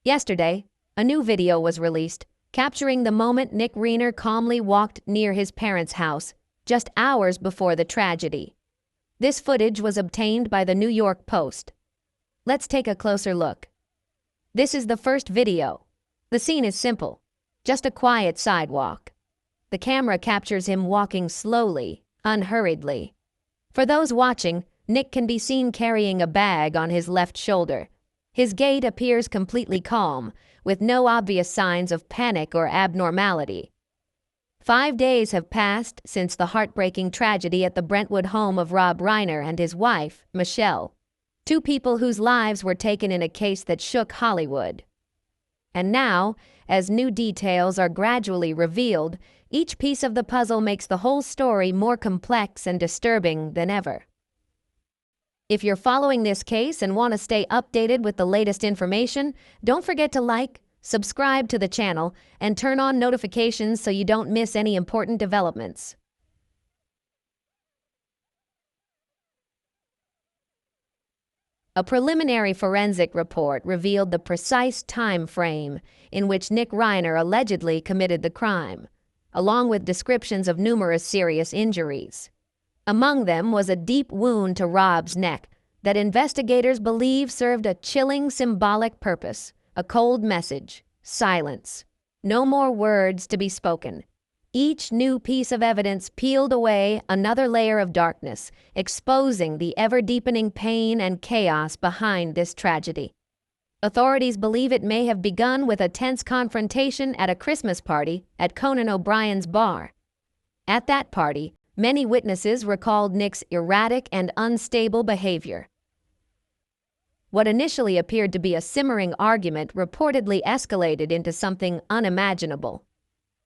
Yesterday, a new video was released, capturing the moment Nick Reiner calmly walked near his parents' house, just hours before the tragedy. This footage was obtained by the New York Post. Let's take a closer look. This is the first video. The scene is simple, just a quiet sidewalk. The camera captures him walking slowly, unhurriedly. For those watching, Nick can be seen carrying a bag on his left shoulder. His gait appears completely calm, with no obvious signs of panic or abnormality. 5 days have passed since the heartbreaking tragedy at the Brentwood home of Rob Reiner and his wife, Michelle, two people whose lives were taken in a case that shook Hollywood. And now, as new details are gradually revealed, each piece of the puzzle makes the whole story more complex and disturbing than ever. If you're following this case and want to stay updated with the latest information, don't forget to like, subscribe to the channel, and turn on notifications so you don't miss any important developments. A preliminary forensic report revealed the precise time frame in which Nick Reiner allegedly committed the crime, along with descriptions of numerous serious injuries. Among them was a deep wound to Rob's neck that investigators believe served a chilling symbolic purpose, a cold message: silence. No more words to be spoken. Each new piece of evidence peeled away another layer of darkness, exposing the ever-deepening pain and chaos behind this tragedy. Authorities believe it may have begun with a tense confrontation at a Christmas party at Conan O'Brien's bar. At that party, many witnesses recalled Nick's erratic and unstable behavior. What initially appeared to be a simmering argument reportedly escalated into something unimaginable.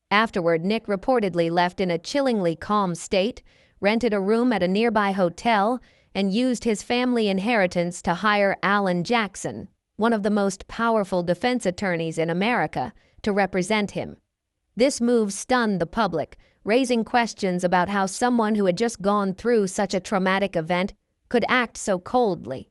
Afterward, Nick reportedly left in a chillingly calm state, rented a room at a nearby hotel, and used his family inheritance to hire Alan Jackson, one of the most powerful defense attorneys in America, to represent him. This move stunned the public, raising questions about how someone who had just gone through such a traumatic event could act so coldly.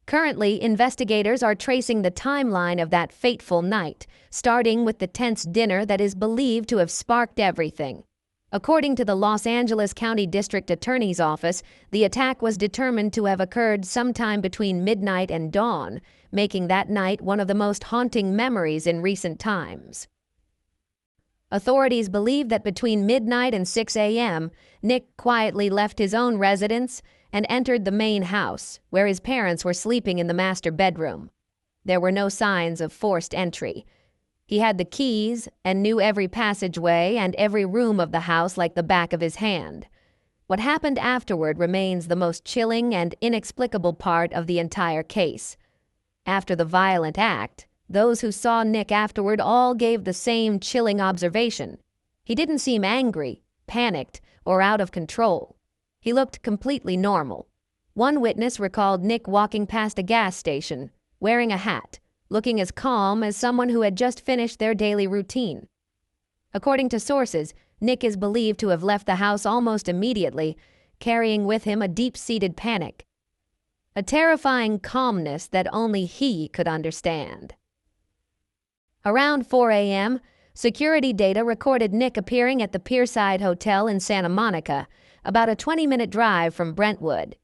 Currently, investigators are tracing the timeline of that fateful night, starting with the tense dinner that is believed to have sparked everything. According to the Los Angeles County District Attorney's Office, the attack was determined to have occurred sometime between midnight and dawn, making that night one of the most haunting memories in recent times. Authorities believe that between midnight and 6 a.m., Nick quietly left his own residence and entered the main house, where his parents were sleeping in the master bedroom. There were no signs of forced entry. He had the keys and knew every passageway and every room of the house like the back of his hand. What happened afterward remains the most chilling and inexplicable part of the entire case. After the violent act, those who saw Nick afterward all gave the same chilling observation. He didn't seem angry, panicked, or out of control. He looked completely normal. One witness recalled Nick walking past a gas station, wearing a hat, looking as calm as someone who had just finished their daily routine. According to sources, Nick is believed to have left the house almost immediately, carrying with him a deep-seated panic, a terrifying calmness that only he could understand. Around 4 a.m., security data recorded Nick appearing at the Pierside Hotel in Santa Monica, about a 20-minute drive from Brentwood.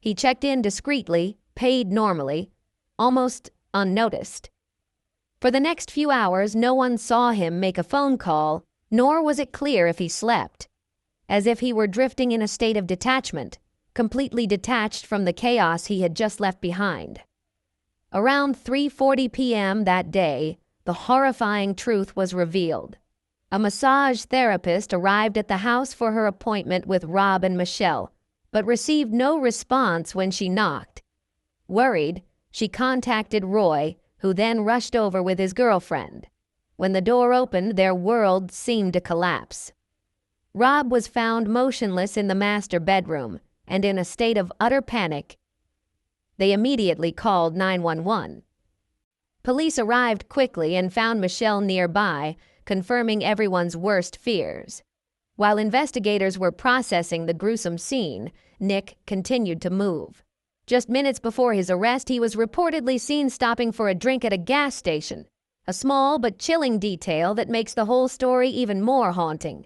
He checked in discreetly, paid normally, almost unnoticed. For the next few hours, no one saw him make a phone call, nor was it clear if he slept. As if he were drifting in a state of detachment, completely detached from the chaos he had just left behind. Around 3:40 p.m. that day, the horrifying truth was revealed. A massage therapist arrived at the house for her appointment with Rob and Michelle, but received no response when she knocked. Worried, she contacted Roy, who then rushed over with his girlfriend. When the door opened, their world seemed to collapse. Rob was found motionless in the master bedroom and in a state of utter panic. They immediately called 911. Police arrived quickly and found Michelle nearby, confirming everyone's worst fears. While investigators were processing the gruesome scene, Nick continued to move. Just minutes before his arrest, he was reportedly seen stopping for a drink at a gas station. a small but chilling detail that makes the whole story even more haunting.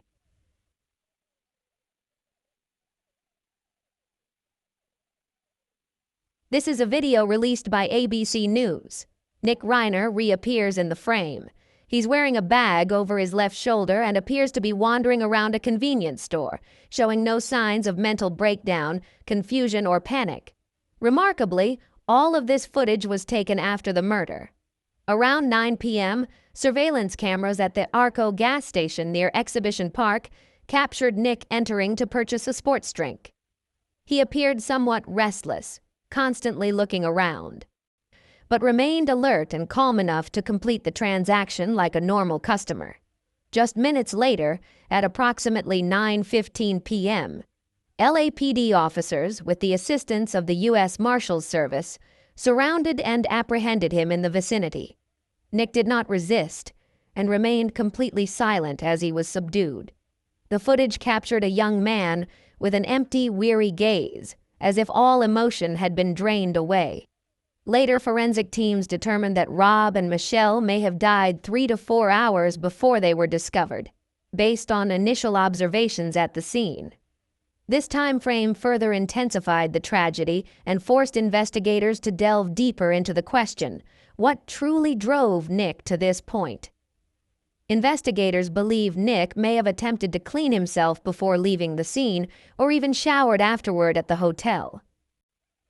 This is a video released by ABC News. Nick Reiner reappears in the frame. He's wearing a bag over his left shoulder and appears to be wandering around a convenience store, showing no signs of mental breakdown, confusion, or panic. Remarkably, all of this footage was taken after the murder. Around 9 p.m., surveillance cameras at the Arco gas station near Exhibition Park captured Nick entering to purchase a sports drink. He appeared somewhat restless, constantly looking around, but remained alert and calm enough to complete the transaction like a normal customer. Just minutes later, at approximately 9:15 p.m., LAPD officers, with the assistance of the U.S. Marshals Service, surrounded and apprehended him in the vicinity. Nick did not resist and remained completely silent as he was subdued. The footage captured a young man with an empty, weary gaze, as if all emotion had been drained away. Later, forensic teams determined that Rob and Michelle may have died 3 to 4 hours before they were discovered, based on initial observations at the scene. This time frame further intensified the tragedy and forced investigators to delve deeper into the question: what truly drove Nick to this point? Investigators believe Nick may have attempted to clean himself before leaving the scene, or even showered afterward at the hotel.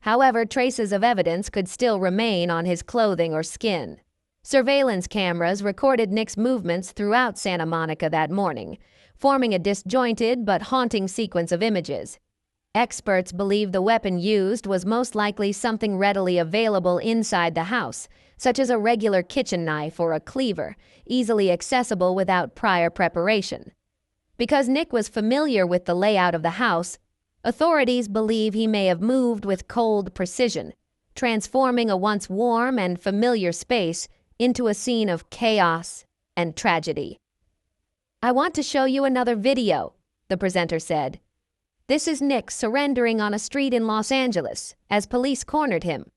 However, traces of evidence could still remain on his clothing or skin. Surveillance cameras recorded Nick's movements throughout Santa Monica that morning, forming a disjointed but haunting sequence of images. Experts believe the weapon used was most likely something readily available inside the house, such as a regular kitchen knife or a cleaver, easily accessible without prior preparation. Because Nick was familiar with the layout of the house, authorities believe he may have moved with cold precision, transforming a once warm and familiar space into a scene of chaos and tragedy. "I want to show you another video," the presenter said. "This is Nick surrendering on a street in Los Angeles as police cornered him."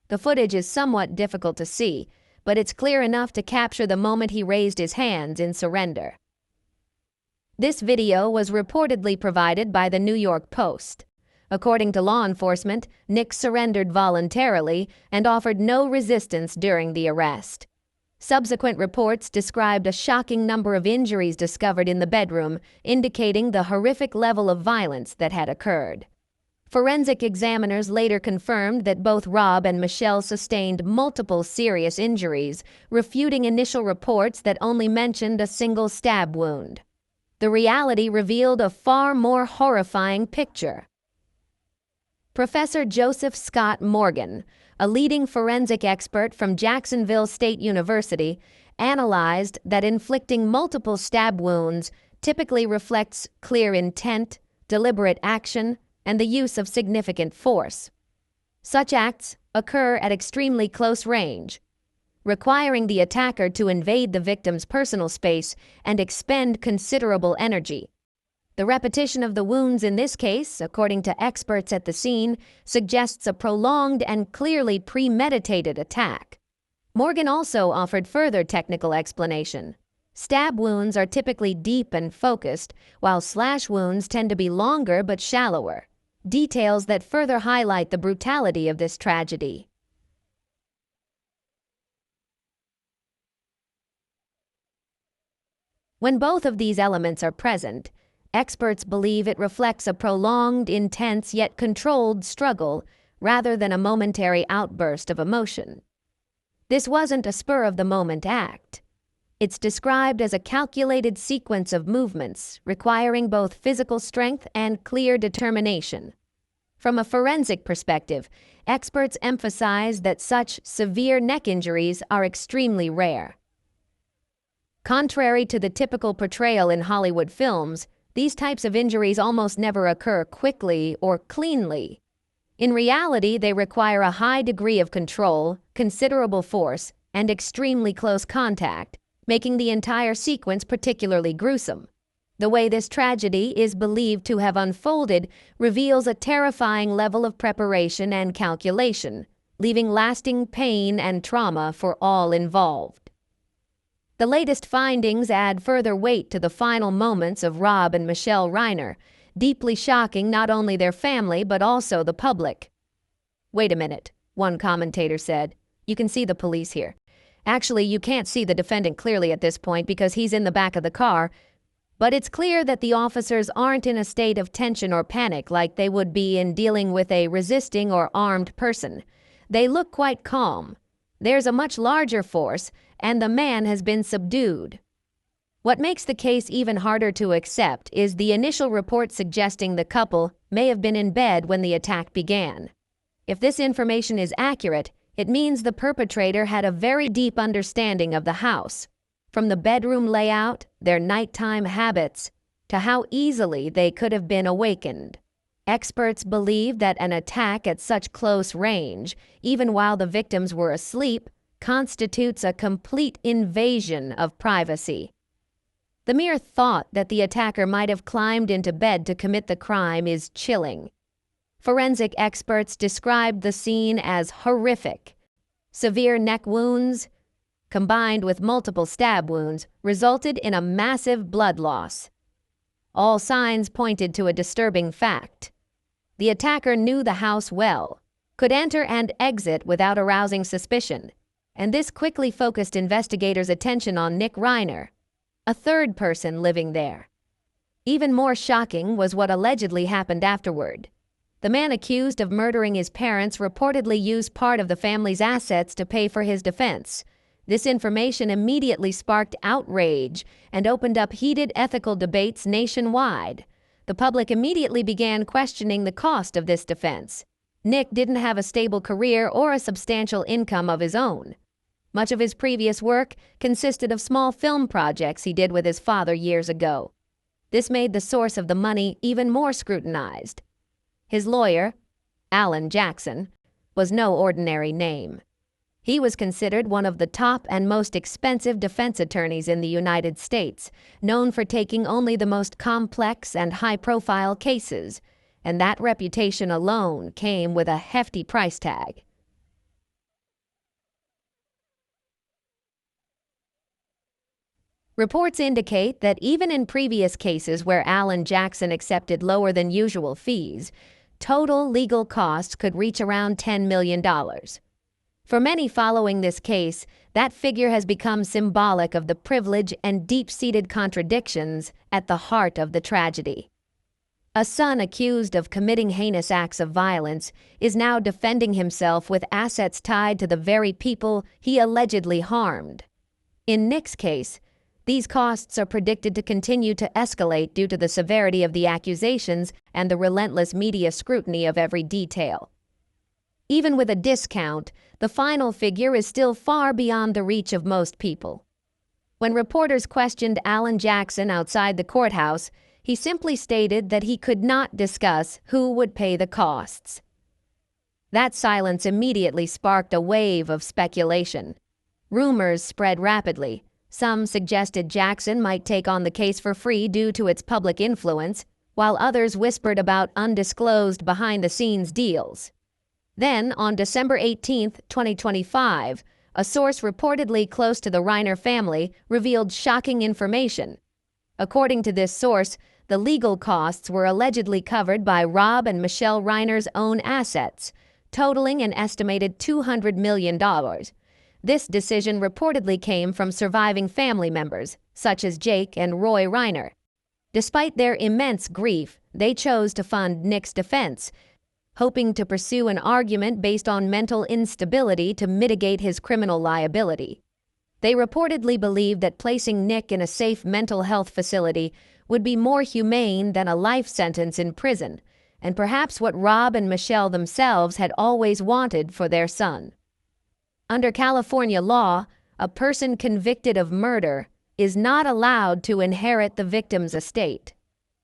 The footage is somewhat difficult to see, but it's clear enough to capture the moment he raised his hands in surrender. This video was reportedly provided by the New York Post. According to law enforcement, Nick surrendered voluntarily and offered no resistance during the arrest. Subsequent reports described a shocking number of injuries discovered in the bedroom, indicating the horrific level of violence that had occurred. Forensic examiners later confirmed that both Rob and Michelle sustained multiple serious injuries, refuting initial reports that only mentioned a single stab wound. The reality revealed a far more horrifying picture. Professor Joseph Scott Morgan, a leading forensic expert from Jacksonville State University, analyzed that inflicting multiple stab wounds typically reflects clear intent, deliberate action, and the use of significant force. Such acts occur at extremely close range, requiring the attacker to invade the victim's personal space and expend considerable energy. The repetition of the wounds in this case, according to experts at the scene, suggests a prolonged and clearly premeditated attack. Morgan also offered further technical explanation. Stab wounds are typically deep and focused, while slash wounds tend to be longer but shallower, details that further highlight the brutality of this tragedy. When both of these elements are present, experts believe it reflects a prolonged, intense yet controlled struggle rather than a momentary outburst of emotion. This wasn't a spur-of-the-moment act. It's described as a calculated sequence of movements requiring both physical strength and clear determination. From a forensic perspective, experts emphasize that such severe neck injuries are extremely rare. Contrary to the typical portrayal in Hollywood films, these types of injuries almost never occur quickly or cleanly. In reality, they require a high degree of control, considerable force, and extremely close contact, making the entire sequence particularly gruesome. The way this tragedy is believed to have unfolded reveals a terrifying level of preparation and calculation, leaving lasting pain and trauma for all involved. The latest findings add further weight to the final moments of Rob and Michelle Reiner, deeply shocking not only their family but also the public. "Wait a minute," one commentator said. "You can see the police here. Actually, you can't see the defendant clearly at this point because he's in the back of the car, but it's clear that the officers aren't in a state of tension or panic like they would be in dealing with a resisting or armed person. They look quite calm. There's a much larger force, and the man has been subdued." What makes the case even harder to accept is the initial report suggesting the couple may have been in bed when the attack began. If this information is accurate, it means the perpetrator had a very deep understanding of the house, from the bedroom layout, their nighttime habits, to how easily they could have been awakened. Experts believe that an attack at such close range, even while the victims were asleep, constitutes a complete invasion of privacy. The mere thought that the attacker might have climbed into bed to commit the crime is chilling. Forensic experts described the scene as horrific. Severe neck wounds, combined with multiple stab wounds, resulted in a massive blood loss. All signs pointed to a disturbing fact. The attacker knew the house well, could enter and exit without arousing suspicion, and this quickly focused investigators' attention on Nick Reiner, a third person living there. Even more shocking was what allegedly happened afterward. The man accused of murdering his parents reportedly used part of the family's assets to pay for his defense. This information immediately sparked outrage and opened up heated ethical debates nationwide. The public immediately began questioning the cost of this defense. Nick didn't have a stable career or a substantial income of his own. Much of his previous work consisted of small film projects he did with his father years ago. This made the source of the money even more scrutinized. His lawyer, Alan Jackson, was no ordinary name. He was considered one of the top and most expensive defense attorneys in the United States, known for taking only the most complex and high-profile cases, and that reputation alone came with a hefty price tag. Reports indicate that even in previous cases where Alan Jackson accepted lower than usual fees, total legal costs could reach around $10 million. For many following this case, that figure has become symbolic of the privilege and deep-seated contradictions at the heart of the tragedy. A son accused of committing heinous acts of violence is now defending himself with assets tied to the very people he allegedly harmed. In Nick's case, these costs are predicted to continue to escalate due to the severity of the accusations and the relentless media scrutiny of every detail. Even with a discount, the final figure is still far beyond the reach of most people. When reporters questioned Alan Jackson outside the courthouse, he simply stated that he could not discuss who would pay the costs. That silence immediately sparked a wave of speculation. Rumors spread rapidly. Some suggested Jackson might take on the case for free due to its public influence, while others whispered about undisclosed behind-the-scenes deals. Then, on December 18, 2025, a source reportedly close to the Reiner family revealed shocking information. According to this source, the legal costs were allegedly covered by Rob and Michelle Reiner's own assets, totaling an estimated $200 million. This decision reportedly came from surviving family members, such as Jake and Roy Reiner. Despite their immense grief, they chose to fund Nick's defense, hoping to pursue an argument based on mental instability to mitigate his criminal liability. They reportedly believed that placing Nick in a safe mental health facility would be more humane than a life sentence in prison, and perhaps what Rob and Michelle themselves had always wanted for their son. Under California law, a person convicted of murder is not allowed to inherit the victim's estate.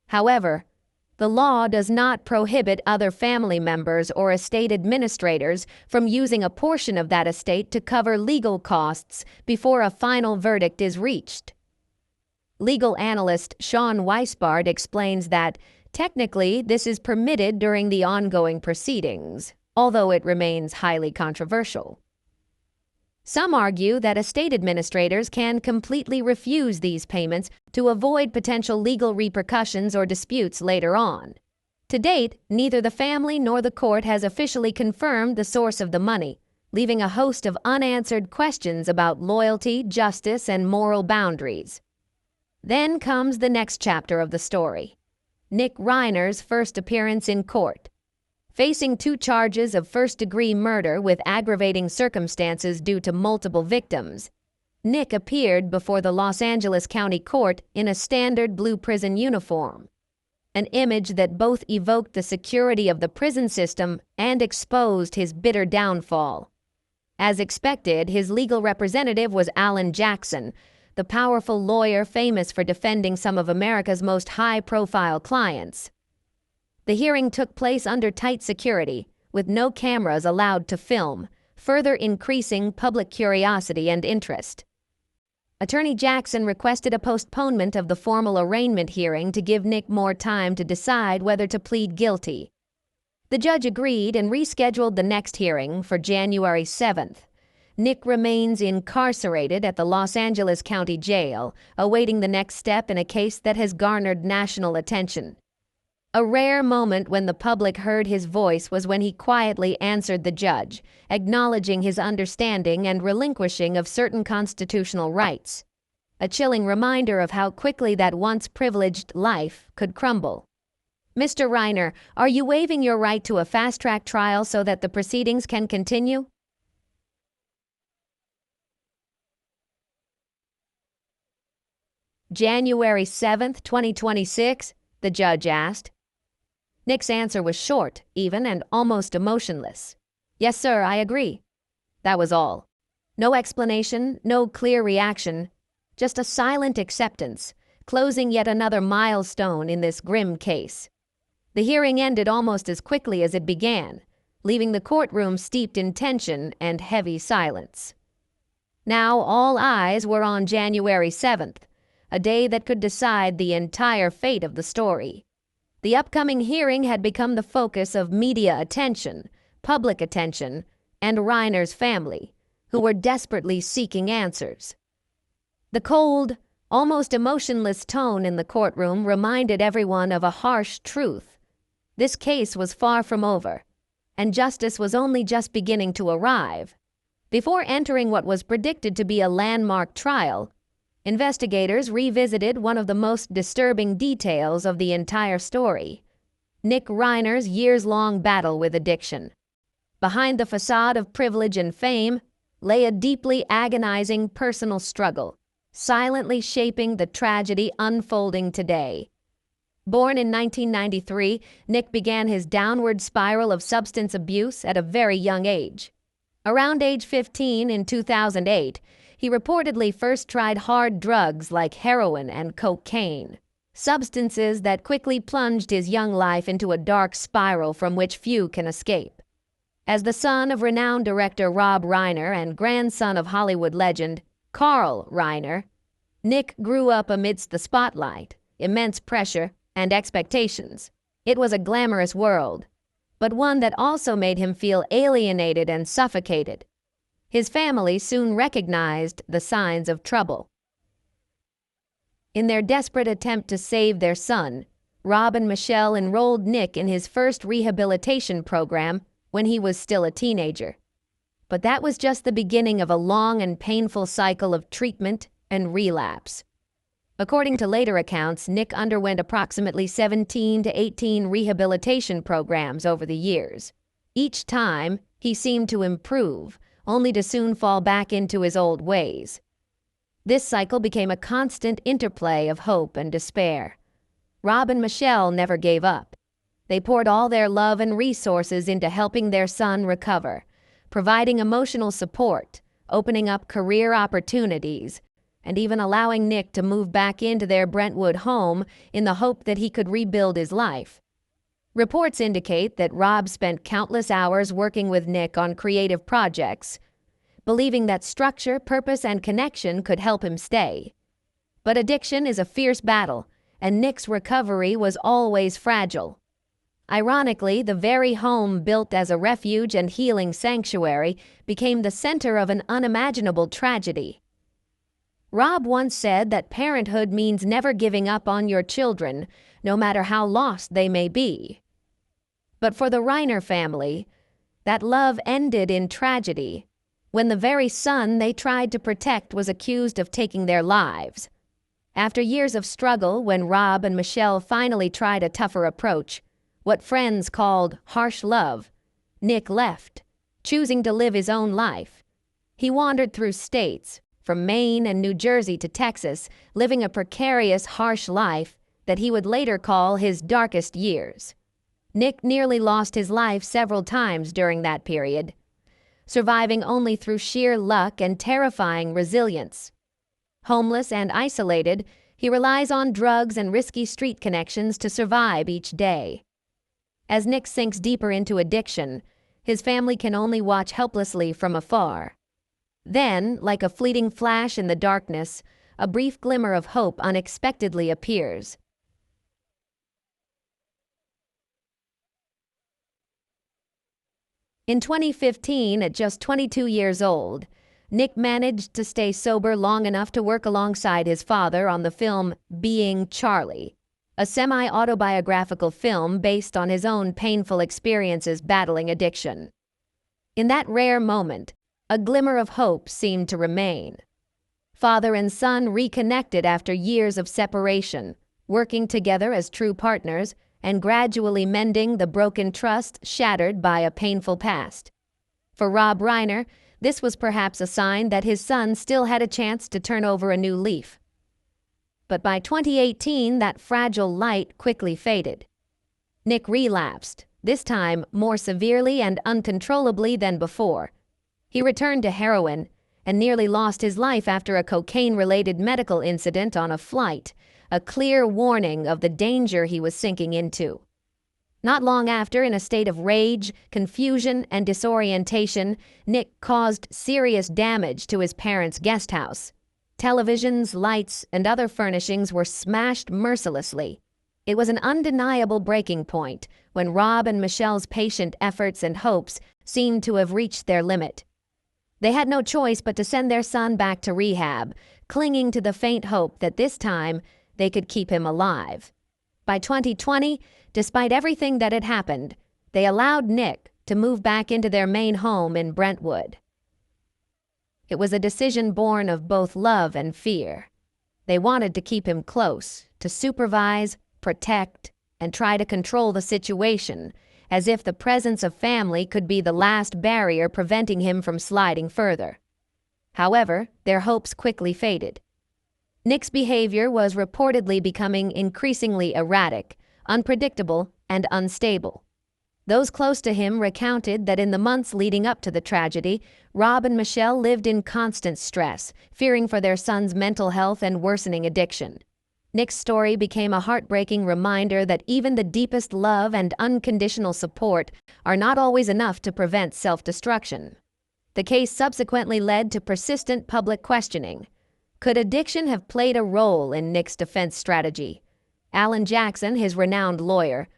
However, the law does not prohibit other family members or estate administrators from using a portion of that estate to cover legal costs before a final verdict is reached. Legal analyst Sean Weisbard explains that, technically, this is permitted during the ongoing proceedings, although it remains highly controversial. Some argue that estate administrators can completely refuse these payments to avoid potential legal repercussions or disputes later on. To date, neither the family nor the court has officially confirmed the source of the money, leaving a host of unanswered questions about loyalty, justice, and moral boundaries. Then comes the next chapter of the story: Nick Reiner's first appearance in court. Facing 2 charges of first-degree murder with aggravating circumstances due to multiple victims, Nick appeared before the Los Angeles County Court in a standard blue prison uniform, an image that both evoked the security of the prison system and exposed his bitter downfall. As expected, his legal representative was Alan Jackson, the powerful lawyer famous for defending some of America's most high-profile clients. The hearing took place under tight security, with no cameras allowed to film, further increasing public curiosity and interest. Attorney Jackson requested a postponement of the formal arraignment hearing to give Nick more time to decide whether to plead guilty. The judge agreed and rescheduled the next hearing for January 7th. Nick remains incarcerated at the Los Angeles County Jail, awaiting the next step in a case that has garnered national attention. A rare moment when the public heard his voice was when he quietly answered the judge, acknowledging his understanding and relinquishing of certain constitutional rights. A chilling reminder of how quickly that once privileged life could crumble. Mr. Reiner, are you waiving your right to a fast-track trial so that the proceedings can continue? January 7th, 2026, the judge asked. Nick's answer was short, even, and almost emotionless. Yes, sir, I agree. That was all. No explanation, no clear reaction, just a silent acceptance, closing yet another milestone in this grim case. The hearing ended almost as quickly as it began, leaving the courtroom steeped in tension and heavy silence. Now all eyes were on January 7th, a day that could decide the entire fate of the story. The upcoming hearing had become the focus of media attention, public attention, and Reiner's family, who were desperately seeking answers. The cold, almost emotionless tone in the courtroom reminded everyone of a harsh truth. This case was far from over, and justice was only just beginning to arrive. Before entering what was predicted to be a landmark trial, investigators revisited one of the most disturbing details of the entire story: Nick Reiner's years-long battle with addiction. Behind the facade of privilege and fame lay a deeply agonizing personal struggle, silently shaping the tragedy unfolding today. Born in 1993, Nick began his downward spiral of substance abuse at a very young age. Around age 15 in 2008, he reportedly first tried hard drugs like heroin and cocaine, substances that quickly plunged his young life into a dark spiral from which few can escape. As the son of renowned director Rob Reiner and grandson of Hollywood legend Carl Reiner, Nick grew up amidst the spotlight, immense pressure, and expectations. It was a glamorous world, but one that also made him feel alienated and suffocated. His family soon recognized the signs of trouble. In their desperate attempt to save their son, Rob and Michelle enrolled Nick in his first rehabilitation program when he was still a teenager. But that was just the beginning of a long and painful cycle of treatment and relapse. According to later accounts, Nick underwent approximately 17 to 18 rehabilitation programs over the years. Each time, he seemed to improve, only to soon fall back into his old ways. This cycle became a constant interplay of hope and despair. Rob and Michelle never gave up. They poured all their love and resources into helping their son recover, providing emotional support, opening up career opportunities, and even allowing Nick to move back into their Brentwood home in the hope that he could rebuild his life. Reports indicate that Rob spent countless hours working with Nick on creative projects, believing that structure, purpose, and connection could help him stay. But addiction is a fierce battle, and Nick's recovery was always fragile. Ironically, the very home built as a refuge and healing sanctuary became the center of an unimaginable tragedy. Rob once said that parenthood means never giving up on your children, no matter how lost they may be. But for the Reiner family, that love ended in tragedy when the very son they tried to protect was accused of taking their lives. After years of struggle, when Rob and Michelle finally tried a tougher approach, what friends called harsh love, Nick left, choosing to live his own life. He wandered through states, from Maine and New Jersey to Texas, living a precarious, harsh life that he would later call his darkest years. Nick nearly lost his life several times during that period, surviving only through sheer luck and terrifying resilience. Homeless and isolated, he relies on drugs and risky street connections to survive each day. As Nick sinks deeper into addiction, his family can only watch helplessly from afar. Then, like a fleeting flash in the darkness, a brief glimmer of hope unexpectedly appears. In 2015, at just 22 years old, Nick managed to stay sober long enough to work alongside his father on the film Being Charlie, a semi-autobiographical film based on his own painful experiences battling addiction. In that rare moment, a glimmer of hope seemed to remain. Father and son reconnected after years of separation, working together as true partners and gradually mending the broken trust shattered by a painful past. For Rob Reiner, this was perhaps a sign that his son still had a chance to turn over a new leaf. But by 2018, that fragile light quickly faded. Nick relapsed, this time more severely and uncontrollably than before. He returned to heroin and nearly lost his life after a cocaine-related medical incident on a flight, a clear warning of the danger he was sinking into. Not long after, in a state of rage, confusion, and disorientation, Nick caused serious damage to his parents' guest house. Televisions, lights, and other furnishings were smashed mercilessly. It was an undeniable breaking point when Rob and Michelle's patient efforts and hopes seemed to have reached their limit. They had no choice but to send their son back to rehab, clinging to the faint hope that this time they could keep him alive. By 2020, despite everything that had happened, they allowed Nick to move back into their main home in Brentwood. It was a decision born of both love and fear. They wanted to keep him close, to supervise, protect, and try to control the situation, as if the presence of family could be the last barrier preventing him from sliding further. However, their hopes quickly faded. Nick's behavior was reportedly becoming increasingly erratic, unpredictable, and unstable. Those close to him recounted that in the months leading up to the tragedy, Rob and Michelle lived in constant stress, fearing for their son's mental health and worsening addiction. Nick's story became a heartbreaking reminder that even the deepest love and unconditional support are not always enough to prevent self-destruction. The case subsequently led to persistent public questioning. Could addiction have played a role in Nick's defense strategy? Alan Jackson, his renowned lawyer,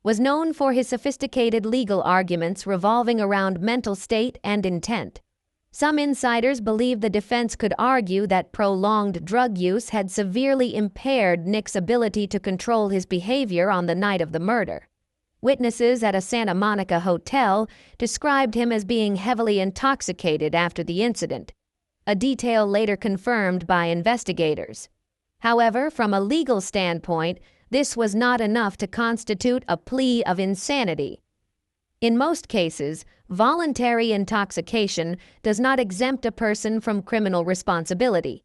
was known for his sophisticated legal arguments revolving around mental state and intent. Some insiders believe the defense could argue that prolonged drug use had severely impaired Nick's ability to control his behavior on the night of the murder. Witnesses at a Santa Monica hotel described him as being heavily intoxicated after the incident, a detail later confirmed by investigators. However, from a legal standpoint, this was not enough to constitute a plea of insanity. In most cases, voluntary intoxication does not exempt a person from criminal responsibility.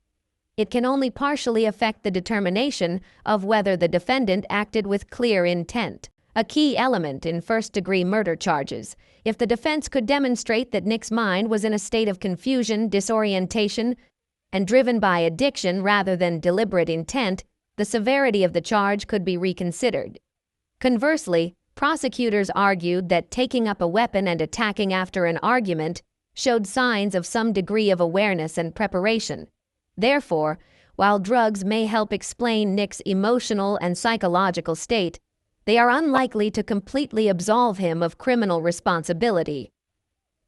It can only partially affect the determination of whether the defendant acted with clear intent, a key element in first-degree murder charges. If the defense could demonstrate that Nick's mind was in a state of confusion, disorientation, and driven by addiction rather than deliberate intent, the severity of the charge could be reconsidered. Conversely, prosecutors argued that taking up a weapon and attacking after an argument showed signs of some degree of awareness and preparation. Therefore, while drugs may help explain Nick's emotional and psychological state, they are unlikely to completely absolve him of criminal responsibility.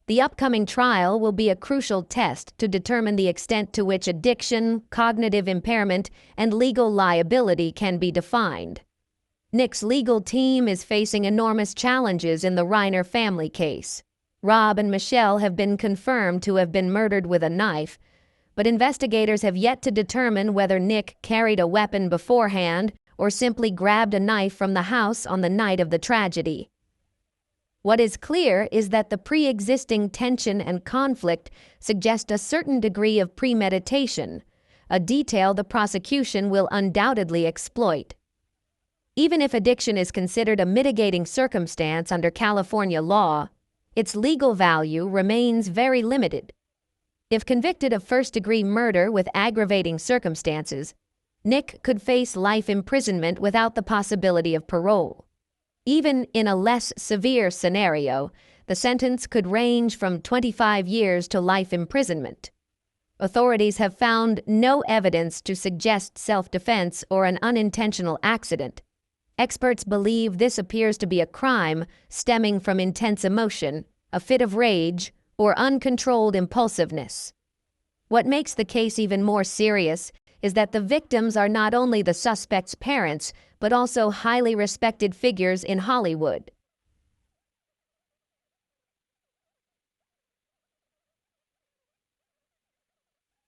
The upcoming trial will be a crucial test to determine the extent to which addiction, cognitive impairment, and legal liability can be defined. Nick's legal team is facing enormous challenges in the Reiner family case. Rob and Michelle have been confirmed to have been murdered with a knife, but investigators have yet to determine whether Nick carried a weapon beforehand or simply grabbed a knife from the house on the night of the tragedy. What is clear is that the pre-existing tension and conflict suggest a certain degree of premeditation, a detail the prosecution will undoubtedly exploit. Even if addiction is considered a mitigating circumstance under California law, its legal value remains very limited. If convicted of first-degree murder with aggravating circumstances, Nick could face life imprisonment without the possibility of parole. Even in a less severe scenario, the sentence could range from 25 years to life imprisonment. Authorities have found no evidence to suggest self-defense or an unintentional accident. Experts believe this appears to be a crime stemming from intense emotion, a fit of rage, or uncontrolled impulsiveness. What makes the case even more serious is that the victims are not only the suspect's parents, but also highly respected figures in Hollywood.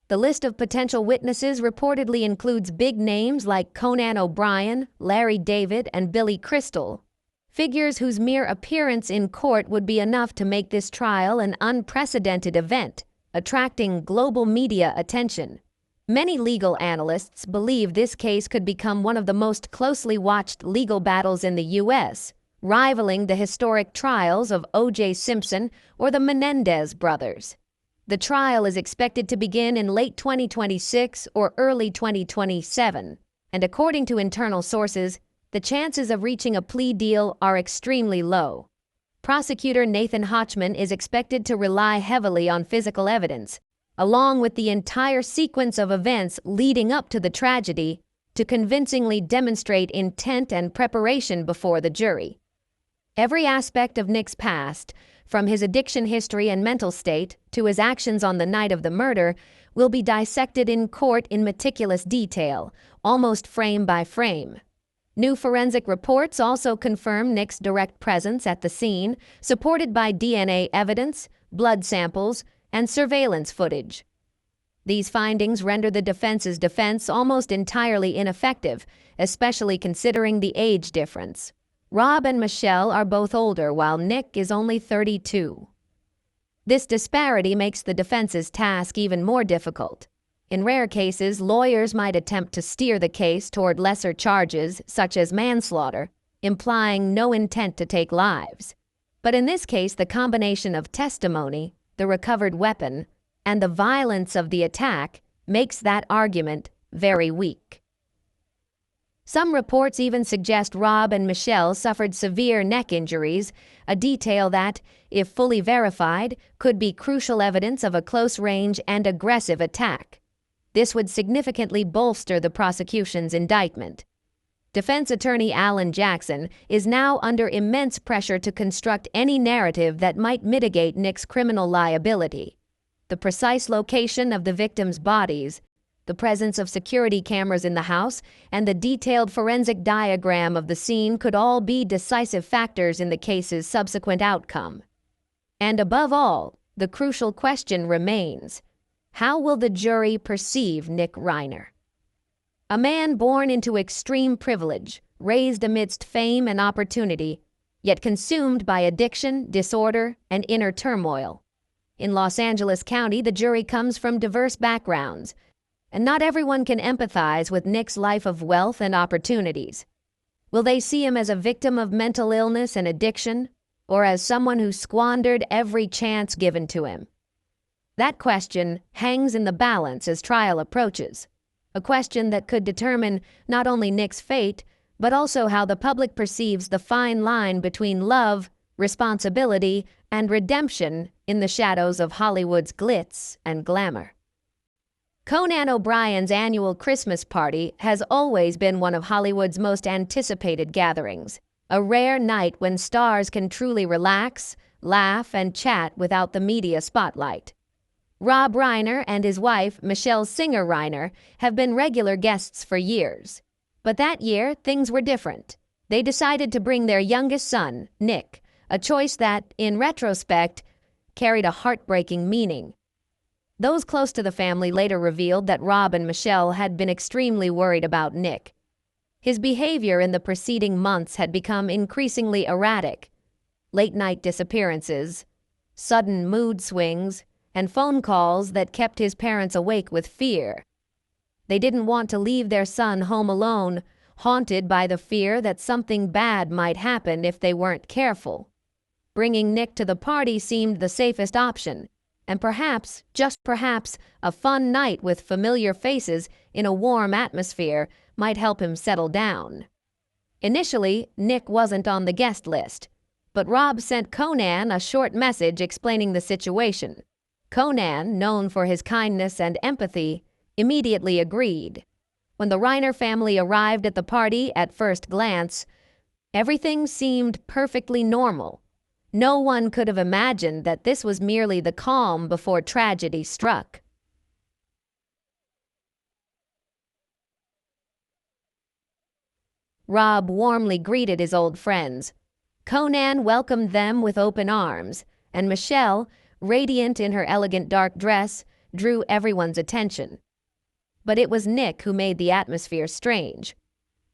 The list of potential witnesses reportedly includes big names like Conan O'Brien, Larry David, and Billy Crystal, figures whose mere appearance in court would be enough to make this trial an unprecedented event, attracting global media attention. Many legal analysts believe this case could become one of the most closely watched legal battles in the U.S., rivaling the historic trials of O.J. Simpson or the Menendez brothers. The trial is expected to begin in late 2026 or early 2027, and according to internal sources, the chances of reaching a plea deal are extremely low. Prosecutor Nathan Hochman is expected to rely heavily on physical evidence, along with the entire sequence of events leading up to the tragedy, to convincingly demonstrate intent and preparation before the jury. Every aspect of Nick's past, from his addiction history and mental state to his actions on the night of the murder, will be dissected in court in meticulous detail, almost frame by frame. New forensic reports also confirm Nick's direct presence at the scene, supported by DNA evidence, blood samples, and surveillance footage. These findings render the defense's defense almost entirely ineffective, especially considering the age difference. Rob and Michelle are both older, while Nick is only 32. This disparity makes the defense's task even more difficult. In rare cases, lawyers might attempt to steer the case toward lesser charges, such as manslaughter, implying no intent to take lives. But in this case, the combination of testimony, the recovered weapon, and the violence of the attack makes that argument very weak. Some reports even suggest Rob and Michelle suffered severe neck injuries, a detail that, if fully verified, could be crucial evidence of a close-range and aggressive attack. This would significantly bolster the prosecution's indictment. Defense attorney Alan Jackson is now under immense pressure to construct any narrative that might mitigate Nick's criminal liability. The precise location of the victims' bodies, the presence of security cameras in the house, and the detailed forensic diagram of the scene could all be decisive factors in the case's subsequent outcome. And above all, the crucial question remains: how will the jury perceive Nick Reiner? A man born into extreme privilege, raised amidst fame and opportunity, yet consumed by addiction, disorder, and inner turmoil. In Los Angeles County, the jury comes from diverse backgrounds, and not everyone can empathize with Nick's life of wealth and opportunities. Will they see him as a victim of mental illness and addiction, or as someone who squandered every chance given to him? That question hangs in the balance as trial approaches, a question that could determine not only Nick's fate, but also how the public perceives the fine line between love, responsibility, and redemption in the shadows of Hollywood's glitz and glamour. Conan O'Brien's annual Christmas party has always been one of Hollywood's most anticipated gatherings. A rare night when stars can truly relax, laugh, and chat without the media spotlight. Rob Reiner and his wife, Michelle Singer Reiner, have been regular guests for years. But that year, things were different. They decided to bring their youngest son, Nick, a choice that, in retrospect, carried a heartbreaking meaning. Those close to the family later revealed that Rob and Michelle had been extremely worried about Nick. His behavior in the preceding months had become increasingly erratic. Late-night disappearances, sudden mood swings, and phone calls that kept his parents awake with fear. They didn't want to leave their son home alone, haunted by the fear that something bad might happen if they weren't careful. Bringing Nick to the party seemed the safest option, and perhaps, just perhaps, a fun night with familiar faces in a warm atmosphere might help him settle down. Initially, Nick wasn't on the guest list, but Rob sent Conan a short message explaining the situation. Conan, known for his kindness and empathy, immediately agreed. When the Reiner family arrived at the party at first glance, everything seemed perfectly normal. No one could have imagined that this was merely the calm before tragedy struck. Rob warmly greeted his old friends. Conan welcomed them with open arms, and Michelle, radiant in her elegant dark dress, drew everyone's attention. But it was Nick who made the atmosphere strange.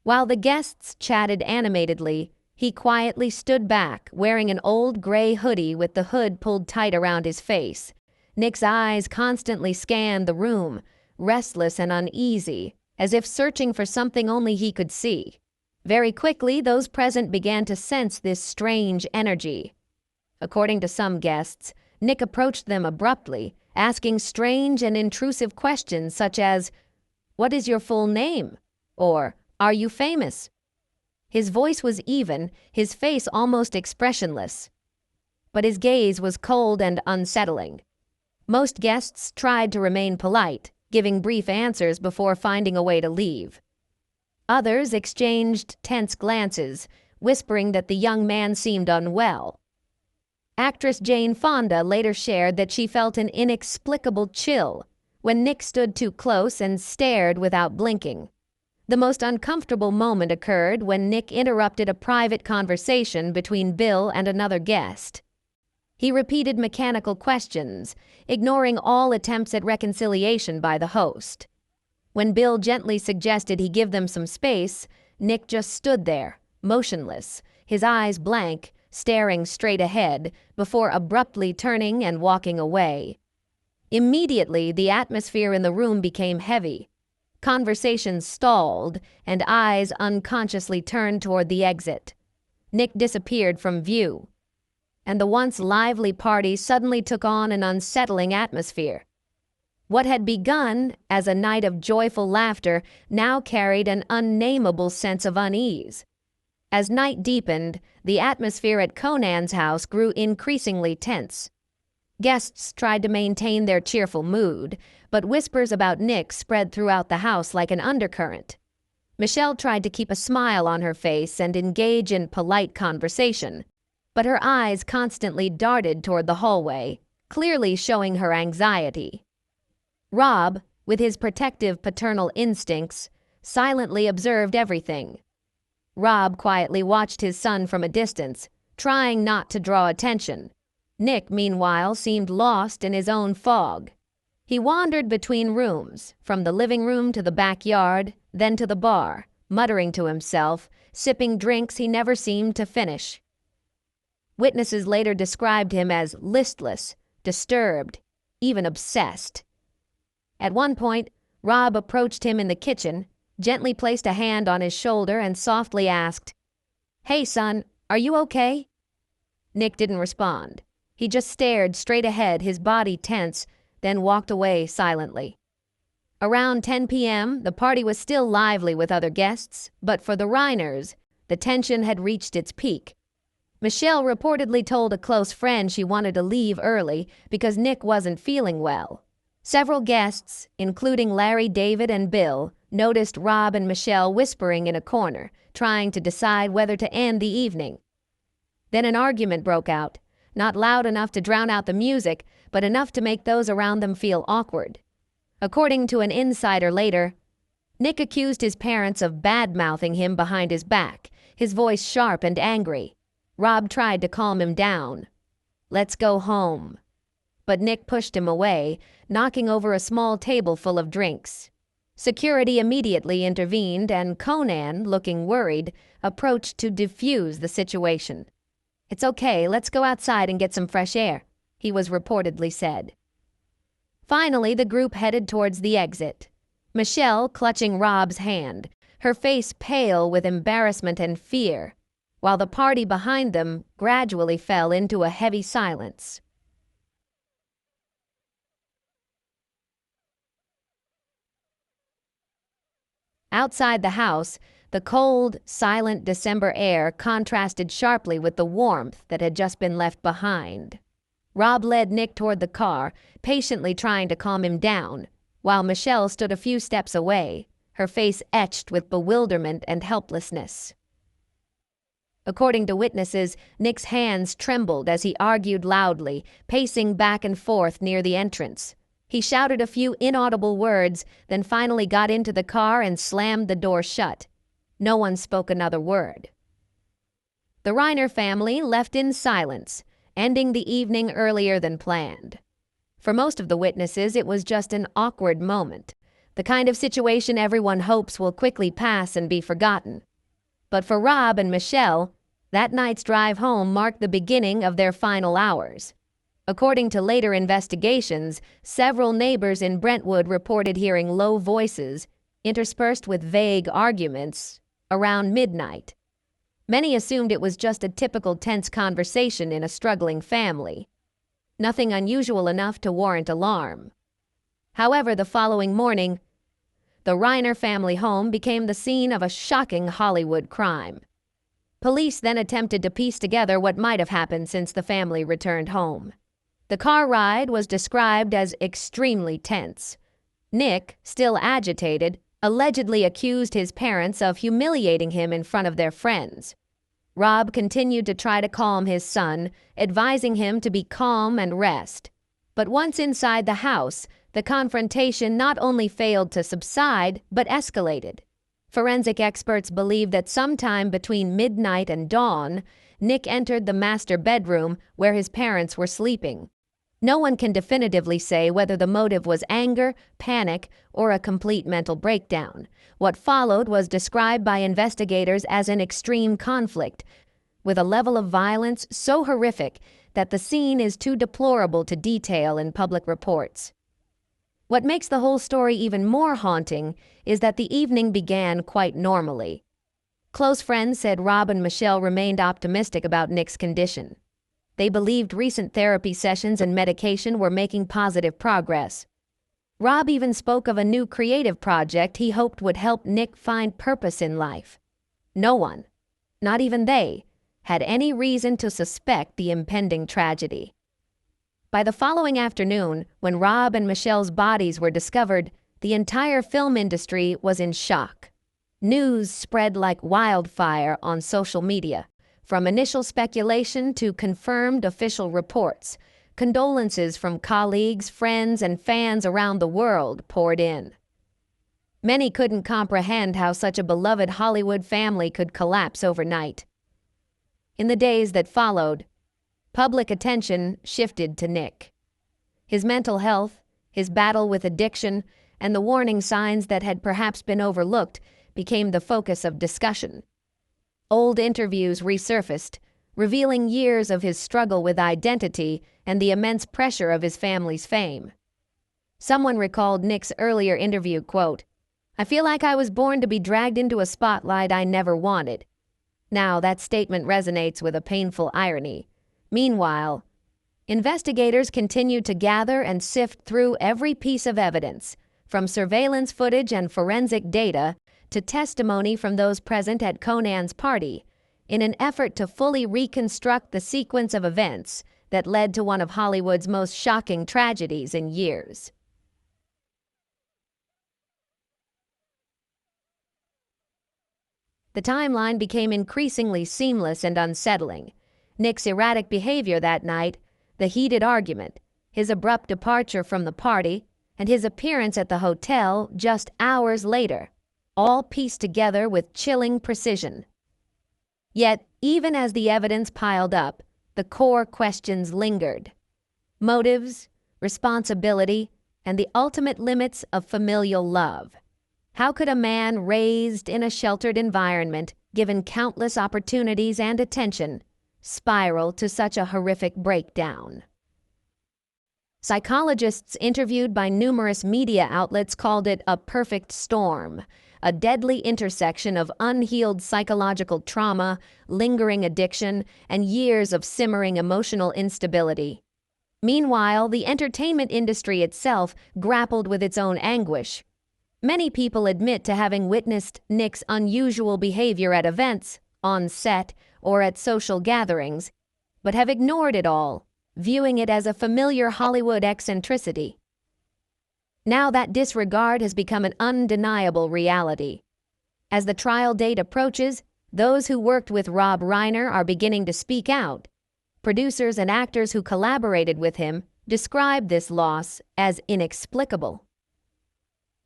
While the guests chatted animatedly, he quietly stood back, wearing an old gray hoodie with the hood pulled tight around his face. Nick's eyes constantly scanned the room, restless and uneasy, as if searching for something only he could see. Very quickly, those present began to sense this strange energy. According to some guests, Nick approached them abruptly, asking strange and intrusive questions such as, "What is your full name?" or "Are you famous?" His voice was even, his face almost expressionless. But his gaze was cold and unsettling. Most guests tried to remain polite, giving brief answers before finding a way to leave. Others exchanged tense glances, whispering that the young man seemed unwell. Actress Jane Fonda later shared that she felt an inexplicable chill when Nick stood too close and stared without blinking. The most uncomfortable moment occurred when Nick interrupted a private conversation between Bill and another guest. He repeated mechanical questions, ignoring all attempts at reconciliation by the host. When Bill gently suggested he give them some space, Nick just stood there, motionless, his eyes blank, staring straight ahead, before abruptly turning and walking away. Immediately, the atmosphere in the room became heavy. Conversations stalled, and eyes unconsciously turned toward the exit. Nick disappeared from view, and the once lively party suddenly took on an unsettling atmosphere. What had begun as a night of joyful laughter now carried an unnameable sense of unease. As night deepened, the atmosphere at Conan's house grew increasingly tense. Guests tried to maintain their cheerful mood, but whispers about Nick spread throughout the house like an undercurrent. Michelle tried to keep a smile on her face and engage in polite conversation, but her eyes constantly darted toward the hallway, clearly showing her anxiety. Rob, with his protective paternal instincts, silently observed everything. Rob quietly watched his son from a distance, trying not to draw attention. Nick, meanwhile, seemed lost in his own fog. He wandered between rooms, from the living room to the backyard, then to the bar, muttering to himself, sipping drinks he never seemed to finish. Witnesses later described him as listless, disturbed, even obsessed. At one point, Rob approached him in the kitchen, gently placed a hand on his shoulder, and softly asked, "Hey, son, are you okay?" Nick didn't respond. He just stared straight ahead, his body tense, then walked away silently. Around 10 p.m., the party was still lively with other guests, but for the Reiners, the tension had reached its peak. Michelle reportedly told a close friend she wanted to leave early because Nick wasn't feeling well. Several guests, including Larry David and Bill, noticed Rob and Michelle whispering in a corner, trying to decide whether to end the evening. Then an argument broke out, not loud enough to drown out the music, but enough to make those around them feel awkward. According to an insider later, Nick accused his parents of bad-mouthing him behind his back, his voice sharp and angry. Rob tried to calm him down. "Let's go home." But Nick pushed him away, knocking over a small table full of drinks. Security immediately intervened, and Conan, looking worried, approached to defuse the situation. "It's okay, let's go outside and get some fresh air," he was reportedly said. Finally, the group headed towards the exit. Michelle clutching Rob's hand, her face pale with embarrassment and fear, while the party behind them gradually fell into a heavy silence. Outside the house, the cold, silent December air contrasted sharply with the warmth that had just been left behind. Rob led Nick toward the car, patiently trying to calm him down, while Michelle stood a few steps away, her face etched with bewilderment and helplessness. According to witnesses, Nick's hands trembled as he argued loudly, pacing back and forth near the entrance. He shouted a few inaudible words, then finally got into the car and slammed the door shut. No one spoke another word. The Reiner family left in silence, ending the evening earlier than planned. For most of the witnesses, it was just an awkward moment, the kind of situation everyone hopes will quickly pass and be forgotten. But for Rob and Michelle, that night's drive home marked the beginning of their final hours. According to later investigations, several neighbors in Brentwood reported hearing low voices, interspersed with vague arguments, around midnight. Many assumed it was just a typical tense conversation in a struggling family. Nothing unusual enough to warrant alarm. However, the following morning, the Reiner family home became the scene of a shocking Hollywood crime. Police then attempted to piece together what might have happened since the family returned home. The car ride was described as extremely tense. Nick, still agitated, allegedly accused his parents of humiliating him in front of their friends. Rob continued to try to calm his son, advising him to be calm and rest. But once inside the house, the confrontation not only failed to subside, but escalated. Forensic experts believe that sometime between midnight and dawn, Nick entered the master bedroom where his parents were sleeping. No one can definitively say whether the motive was anger, panic, or a complete mental breakdown. What followed was described by investigators as an extreme conflict, with a level of violence so horrific that the scene is too deplorable to detail in public reports. What makes the whole story even more haunting is that the evening began quite normally. Close friends said Rob and Michelle remained optimistic about Nick's condition. They believed recent therapy sessions and medication were making positive progress. Rob even spoke of a new creative project he hoped would help Nick find purpose in life. No one, not even they, had any reason to suspect the impending tragedy. By the following afternoon, when Rob and Michelle's bodies were discovered, the entire film industry was in shock. News spread like wildfire on social media. From initial speculation to confirmed official reports, condolences from colleagues, friends, and fans around the world poured in. Many couldn't comprehend how such a beloved Hollywood family could collapse overnight. In the days that followed, public attention shifted to Nick. His mental health, his battle with addiction, and the warning signs that had perhaps been overlooked became the focus of discussion. Old interviews resurfaced, revealing years of his struggle with identity and the immense pressure of his family's fame. Someone recalled Nick's earlier interview quote, "I feel like I was born to be dragged into a spotlight I never wanted." Now, that statement resonates with a painful irony. Meanwhile, investigators continued to gather and sift through every piece of evidence, from surveillance footage and forensic data to testimony from those present at Conan's party, in an effort to fully reconstruct the sequence of events that led to one of Hollywood's most shocking tragedies in years. The timeline became increasingly seamless and unsettling. Nick's erratic behavior that night, the heated argument, his abrupt departure from the party, and his appearance at the hotel just hours later, all pieced together with chilling precision. Yet, even as the evidence piled up, the core questions lingered. Motives, responsibility, and the ultimate limits of familial love. How could a man raised in a sheltered environment, given countless opportunities and attention, spiral to such a horrific breakdown? Psychologists interviewed by numerous media outlets called it a perfect storm, a deadly intersection of unhealed psychological trauma, lingering addiction, and years of simmering emotional instability. Meanwhile, the entertainment industry itself grappled with its own anguish. Many people admit to having witnessed Nick's unusual behavior at events, on set, or at social gatherings, but have ignored it all, viewing it as a familiar Hollywood eccentricity. Now that disregard has become an undeniable reality. As the trial date approaches, those who worked with Rob Reiner are beginning to speak out. Producers and actors who collaborated with him describe this loss as inexplicable.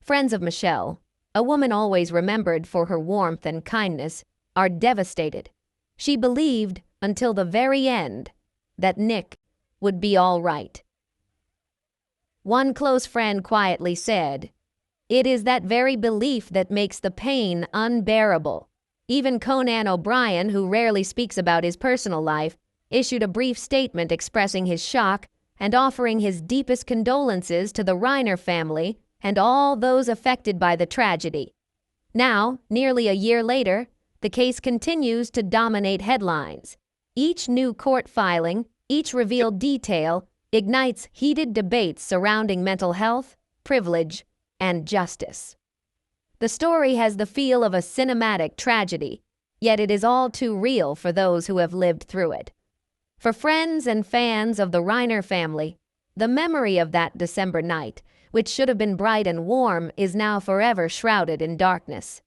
Friends of Michelle, a woman always remembered for her warmth and kindness, are devastated. She believed, until the very end, that Nick would be all right. One close friend quietly said, "It is that very belief that makes the pain unbearable." Even Conan O'Brien, who rarely speaks about his personal life, issued a brief statement expressing his shock and offering his deepest condolences to the Reiner family and all those affected by the tragedy. Now, nearly a year later, the case continues to dominate headlines. Each new court filing, each revealed detail, ignites heated debates surrounding mental health, privilege, and justice. The story has the feel of a cinematic tragedy, yet it is all too real for those who have lived through it. For friends and fans of the Reiner family, the memory of that December night, which should have been bright and warm, is now forever shrouded in darkness.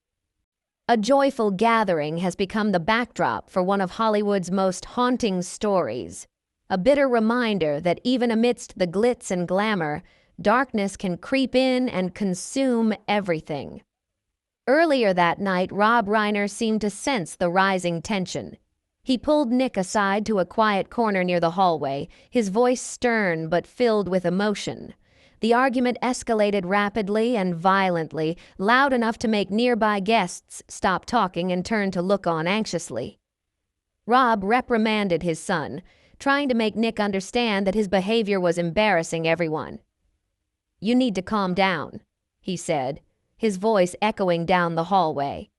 A joyful gathering has become the backdrop for one of Hollywood's most haunting stories, a bitter reminder that even amidst the glitz and glamour, darkness can creep in and consume everything. Earlier that night, Rob Reiner seemed to sense the rising tension. He pulled Nick aside to a quiet corner near the hallway, his voice stern but filled with emotion. The argument escalated rapidly and violently, loud enough to make nearby guests stop talking and turn to look on anxiously. Rob reprimanded his son, trying to make Nick understand that his behavior was embarrassing everyone. "You need to calm down," he said, his voice echoing down the hallway.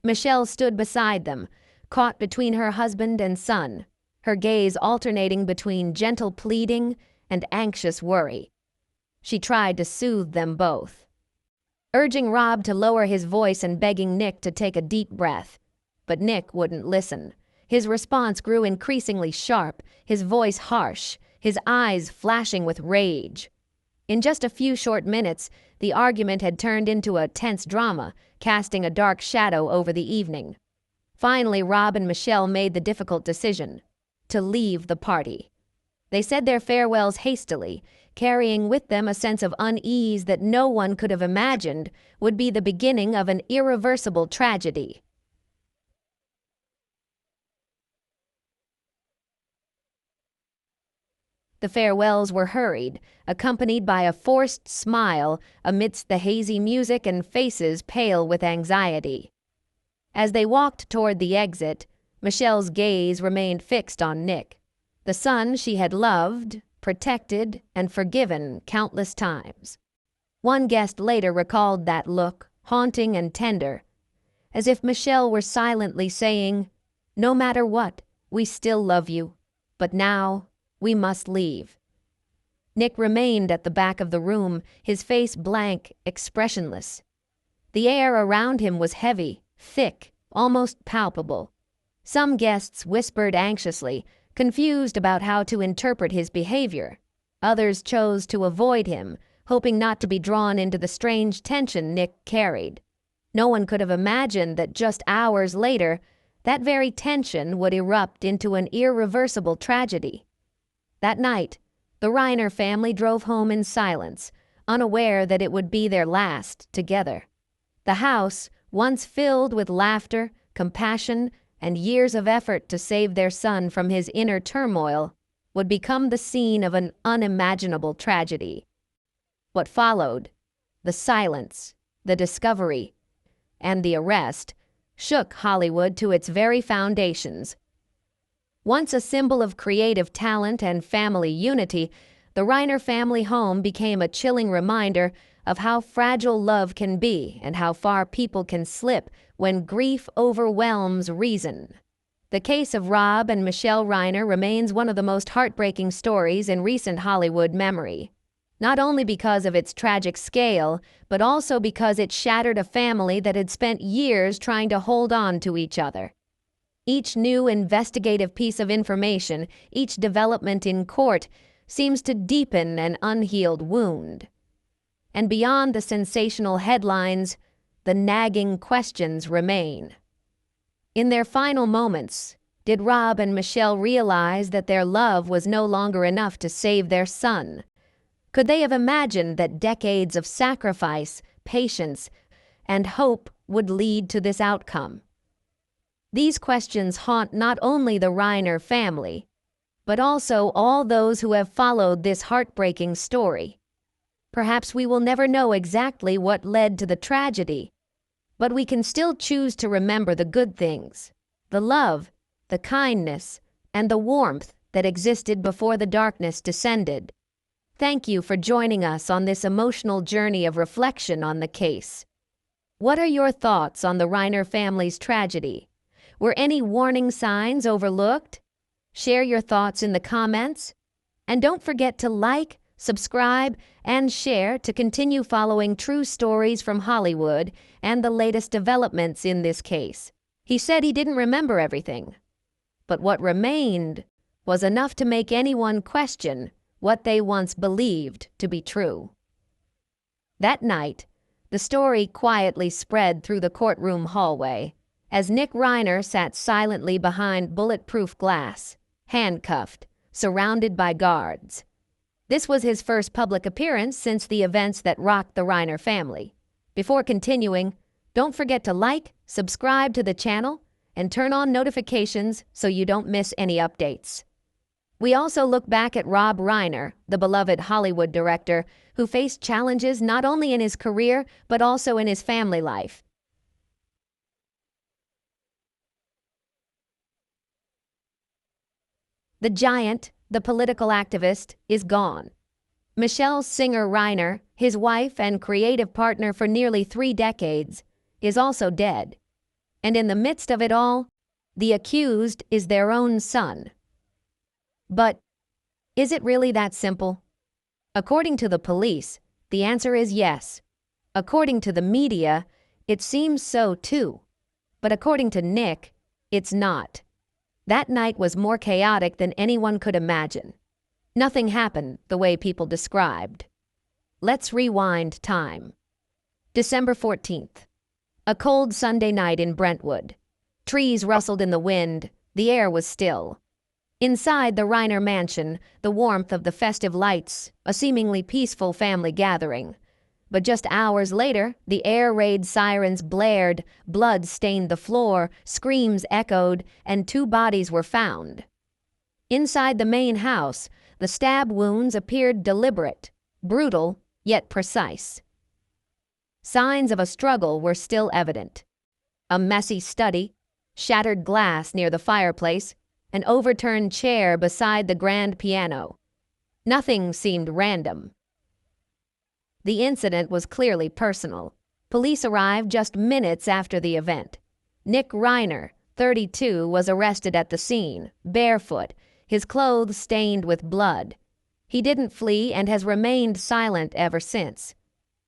Michelle stood beside them, caught between her husband and son, her gaze alternating between gentle pleading and anxious worry. She tried to soothe them both, urging Rob to lower his voice and begging Nick to take a deep breath. But Nick wouldn't listen. His response grew increasingly sharp, his voice harsh, his eyes flashing with rage. In just a few short minutes, the argument had turned into a tense drama, casting a dark shadow over the evening. Finally, Rob and Michelle made the difficult decision to leave the party. They said their farewells hastily, carrying with them a sense of unease that no one could have imagined would be the beginning of an irreversible tragedy. The farewells were hurried, accompanied by a forced smile amidst the hazy music and faces pale with anxiety. As they walked toward the exit, Michelle's gaze remained fixed on Nick, the son she had loved, protected, and forgiven countless times. One guest later recalled that look, haunting and tender, as if Michelle were silently saying, "No matter what, we still love you, but now we must leave." Nick remained at the back of the room, his face blank, expressionless. The air around him was heavy, thick, almost palpable. Some guests whispered anxiously, confused about how to interpret his behavior. Others chose to avoid him, hoping not to be drawn into the strange tension Nick carried. No one could have imagined that just hours later, that very tension would erupt into an irreversible tragedy. That night, the Reiner family drove home in silence, unaware that it would be their last together. The house, once filled with laughter, compassion, and years of effort to save their son from his inner turmoil, would become the scene of an unimaginable tragedy. What followed, the silence, the discovery, and the arrest, shook Hollywood to its very foundations. Once a symbol of creative talent and family unity, the Reiner family home became a chilling reminder of how fragile love can be and how far people can slip when grief overwhelms reason. The case of Rob and Michelle Reiner remains one of the most heartbreaking stories in recent Hollywood memory, not only because of its tragic scale, but also because it shattered a family that had spent years trying to hold on to each other. Each new investigative piece of information, each development in court, seems to deepen an unhealed wound. And beyond the sensational headlines, the nagging questions remain. In their final moments, did Rob and Michelle realize that their love was no longer enough to save their son? Could they have imagined that decades of sacrifice, patience, and hope would lead to this outcome? These questions haunt not only the Reiner family, but also all those who have followed this heartbreaking story. Perhaps we will never know exactly what led to the tragedy, but we can still choose to remember the good things, the love, the kindness, and the warmth that existed before the darkness descended. Thank you for joining us on this emotional journey of reflection on the case. What are your thoughts on the Reiner family's tragedy? Were any warning signs overlooked? Share your thoughts in the comments. And don't forget to like, subscribe, and share to continue following true stories from Hollywood and the latest developments in this case. He said he didn't remember everything, but what remained was enough to make anyone question what they once believed to be true. That night, the story quietly spread through the courtroom hallway as Nick Reiner sat silently behind bulletproof glass, handcuffed, surrounded by guards. This was his first public appearance since the events that rocked the Reiner family. Before continuing, don't forget to like, subscribe to the channel, and turn on notifications so you don't miss any updates. We also look back at Rob Reiner, the beloved Hollywood director, who faced challenges not only in his career but also in his family life. The giant, the political activist, is gone. Michelle Singer Reiner, his wife and creative partner for nearly 3 decades, is also dead. And in the midst of it all, the accused is their own son. But is it really that simple? According to the police, the answer is yes. According to the media, it seems so too. But according to Nick, it's not. That night was more chaotic than anyone could imagine. Nothing happened the way people described. Let's rewind time. December 14th. A cold Sunday night in Brentwood. Trees rustled in the wind, the air was still. Inside the Reiner mansion, the warmth of the festive lights, a seemingly peaceful family gathering. But just hours later, the air raid sirens blared, blood stained the floor, screams echoed, and 2 bodies were found. Inside the main house, the stab wounds appeared deliberate, brutal, yet precise. Signs of a struggle were still evident. A messy study, shattered glass near the fireplace, an overturned chair beside the grand piano. Nothing seemed random. The incident was clearly personal. Police arrived just minutes after the event. Nick Reiner, 32, was arrested at the scene, barefoot, his clothes stained with blood. He didn't flee and has remained silent ever since.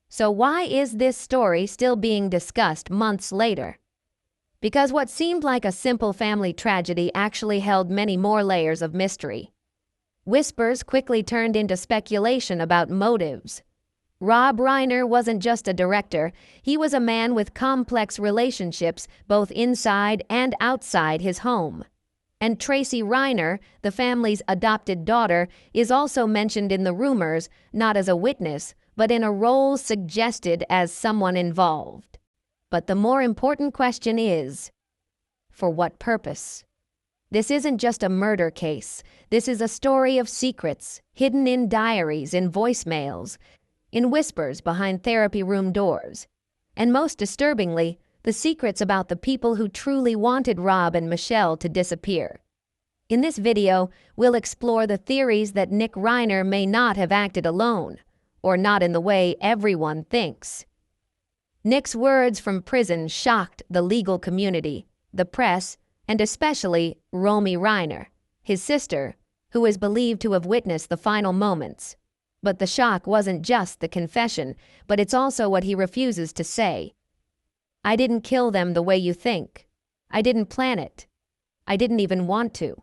So why is this story still being discussed months later? Because what seemed like a simple family tragedy actually held many more layers of mystery. Whispers quickly turned into speculation about motives. Rob Reiner wasn't just a director, he was a man with complex relationships both inside and outside his home. And Tracy Reiner, the family's adopted daughter, is also mentioned in the rumors, not as a witness, but in a role suggested as someone involved. But the more important question is, for what purpose? This isn't just a murder case. This is a story of secrets, hidden in diaries, in voicemails, in whispers behind therapy room doors. And most disturbingly, the secrets about the people who truly wanted Rob and Michelle to disappear. In this video, we'll explore the theories that Nick Reiner may not have acted alone, or not in the way everyone thinks. Nick's words from prison shocked the legal community, the press, and especially Romy Reiner, his sister, who is believed to have witnessed the final moments. But the shock wasn't just the confession, but it's also what he refuses to say. I didn't kill them the way you think. I didn't plan it. I didn't even want to.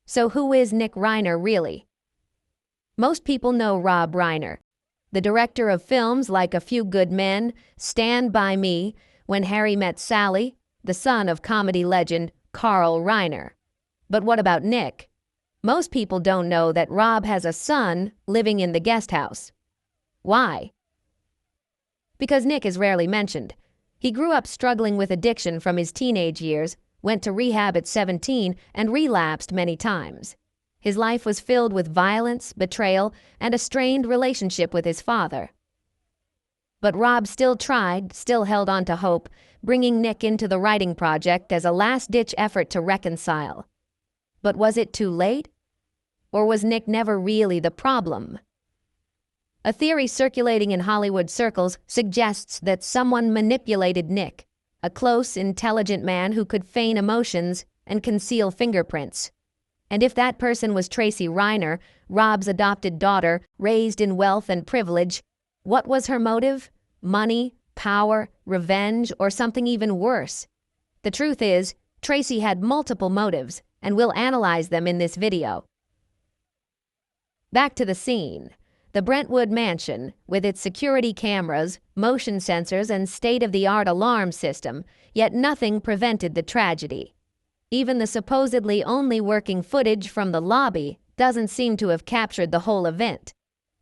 So who is Nick Reiner really? Most people know Rob Reiner, the director of films like A Few Good Men, Stand By Me, When Harry Met Sally, the son of comedy legend Carl Reiner. But what about Nick? Most people don't know that Rob has a son living in the guest house. Why? Because Nick is rarely mentioned. He grew up struggling with addiction from his teenage years, went to rehab at 17, and relapsed many times. His life was filled with violence, betrayal, and a strained relationship with his father. But Rob still tried, still held on to hope, bringing Nick into the writing project as a last-ditch effort to reconcile. But was it too late? Or was Nick never really the problem? A theory circulating in Hollywood circles suggests that someone manipulated Nick, a close, intelligent man who could feign emotions and conceal fingerprints. And if that person was Tracy Reiner, Rob's adopted daughter, raised in wealth and privilege, what was her motive? Money, power, revenge, or something even worse? The truth is, Tracy had multiple motives, and we'll analyze them in this video. Back to the scene. The Brentwood mansion, with its security cameras, motion sensors, and state-of-the-art alarm system, yet nothing prevented the tragedy. Even the supposedly only working footage from the lobby doesn't seem to have captured the whole event.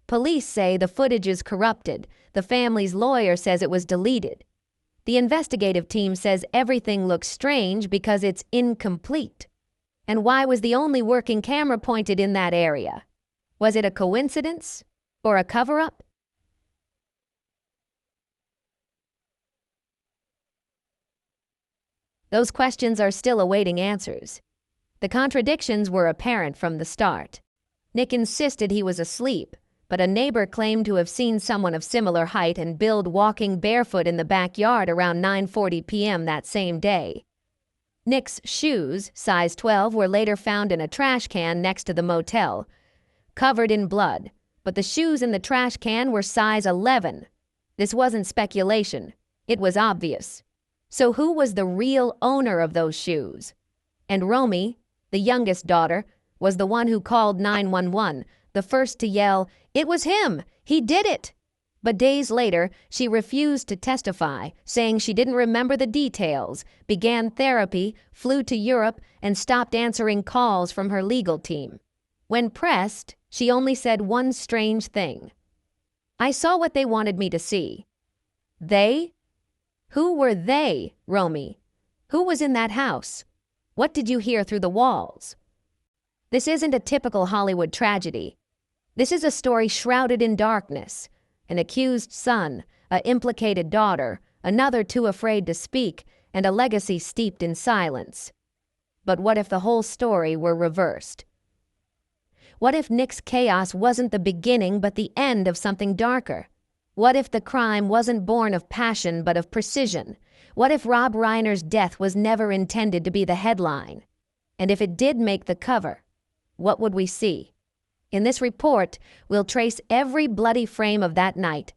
Police say the footage is corrupted. The family's lawyer says it was deleted. The investigative team says everything looks strange because it's incomplete. And why was the only working camera pointed in that area? Was it a coincidence? Or a cover-up? Those questions are still awaiting answers. The contradictions were apparent from the start. Nick insisted he was asleep, but a neighbor claimed to have seen someone of similar height and build walking barefoot in the backyard around 9:40 p.m. that same day. Nick's shoes, size 12, were later found in a trash can next to the motel, covered in blood, but the shoes in the trash can were size 11. This wasn't speculation. It was obvious. So who was the real owner of those shoes? And Romy, the youngest daughter, was the one who called 911, the first to yell, "It was him! He did it!" But days later, she refused to testify, saying she didn't remember the details, began therapy, flew to Europe, and stopped answering calls from her legal team. When pressed, she only said one strange thing. "I saw what they wanted me to see." They? Who were they, Romy? Who was in that house? What did you hear through the walls? This isn't a typical Hollywood tragedy. This is a story shrouded in darkness. An accused son, an implicated daughter, another too afraid to speak, and a legacy steeped in silence. But what if the whole story were reversed? What if Nick's chaos wasn't the beginning but the end of something darker? What if the crime wasn't born of passion but of precision? What if Rob Reiner's death was never intended to be the headline? And if it did make the cover, what would we see? In this report, we'll trace every bloody frame of that night,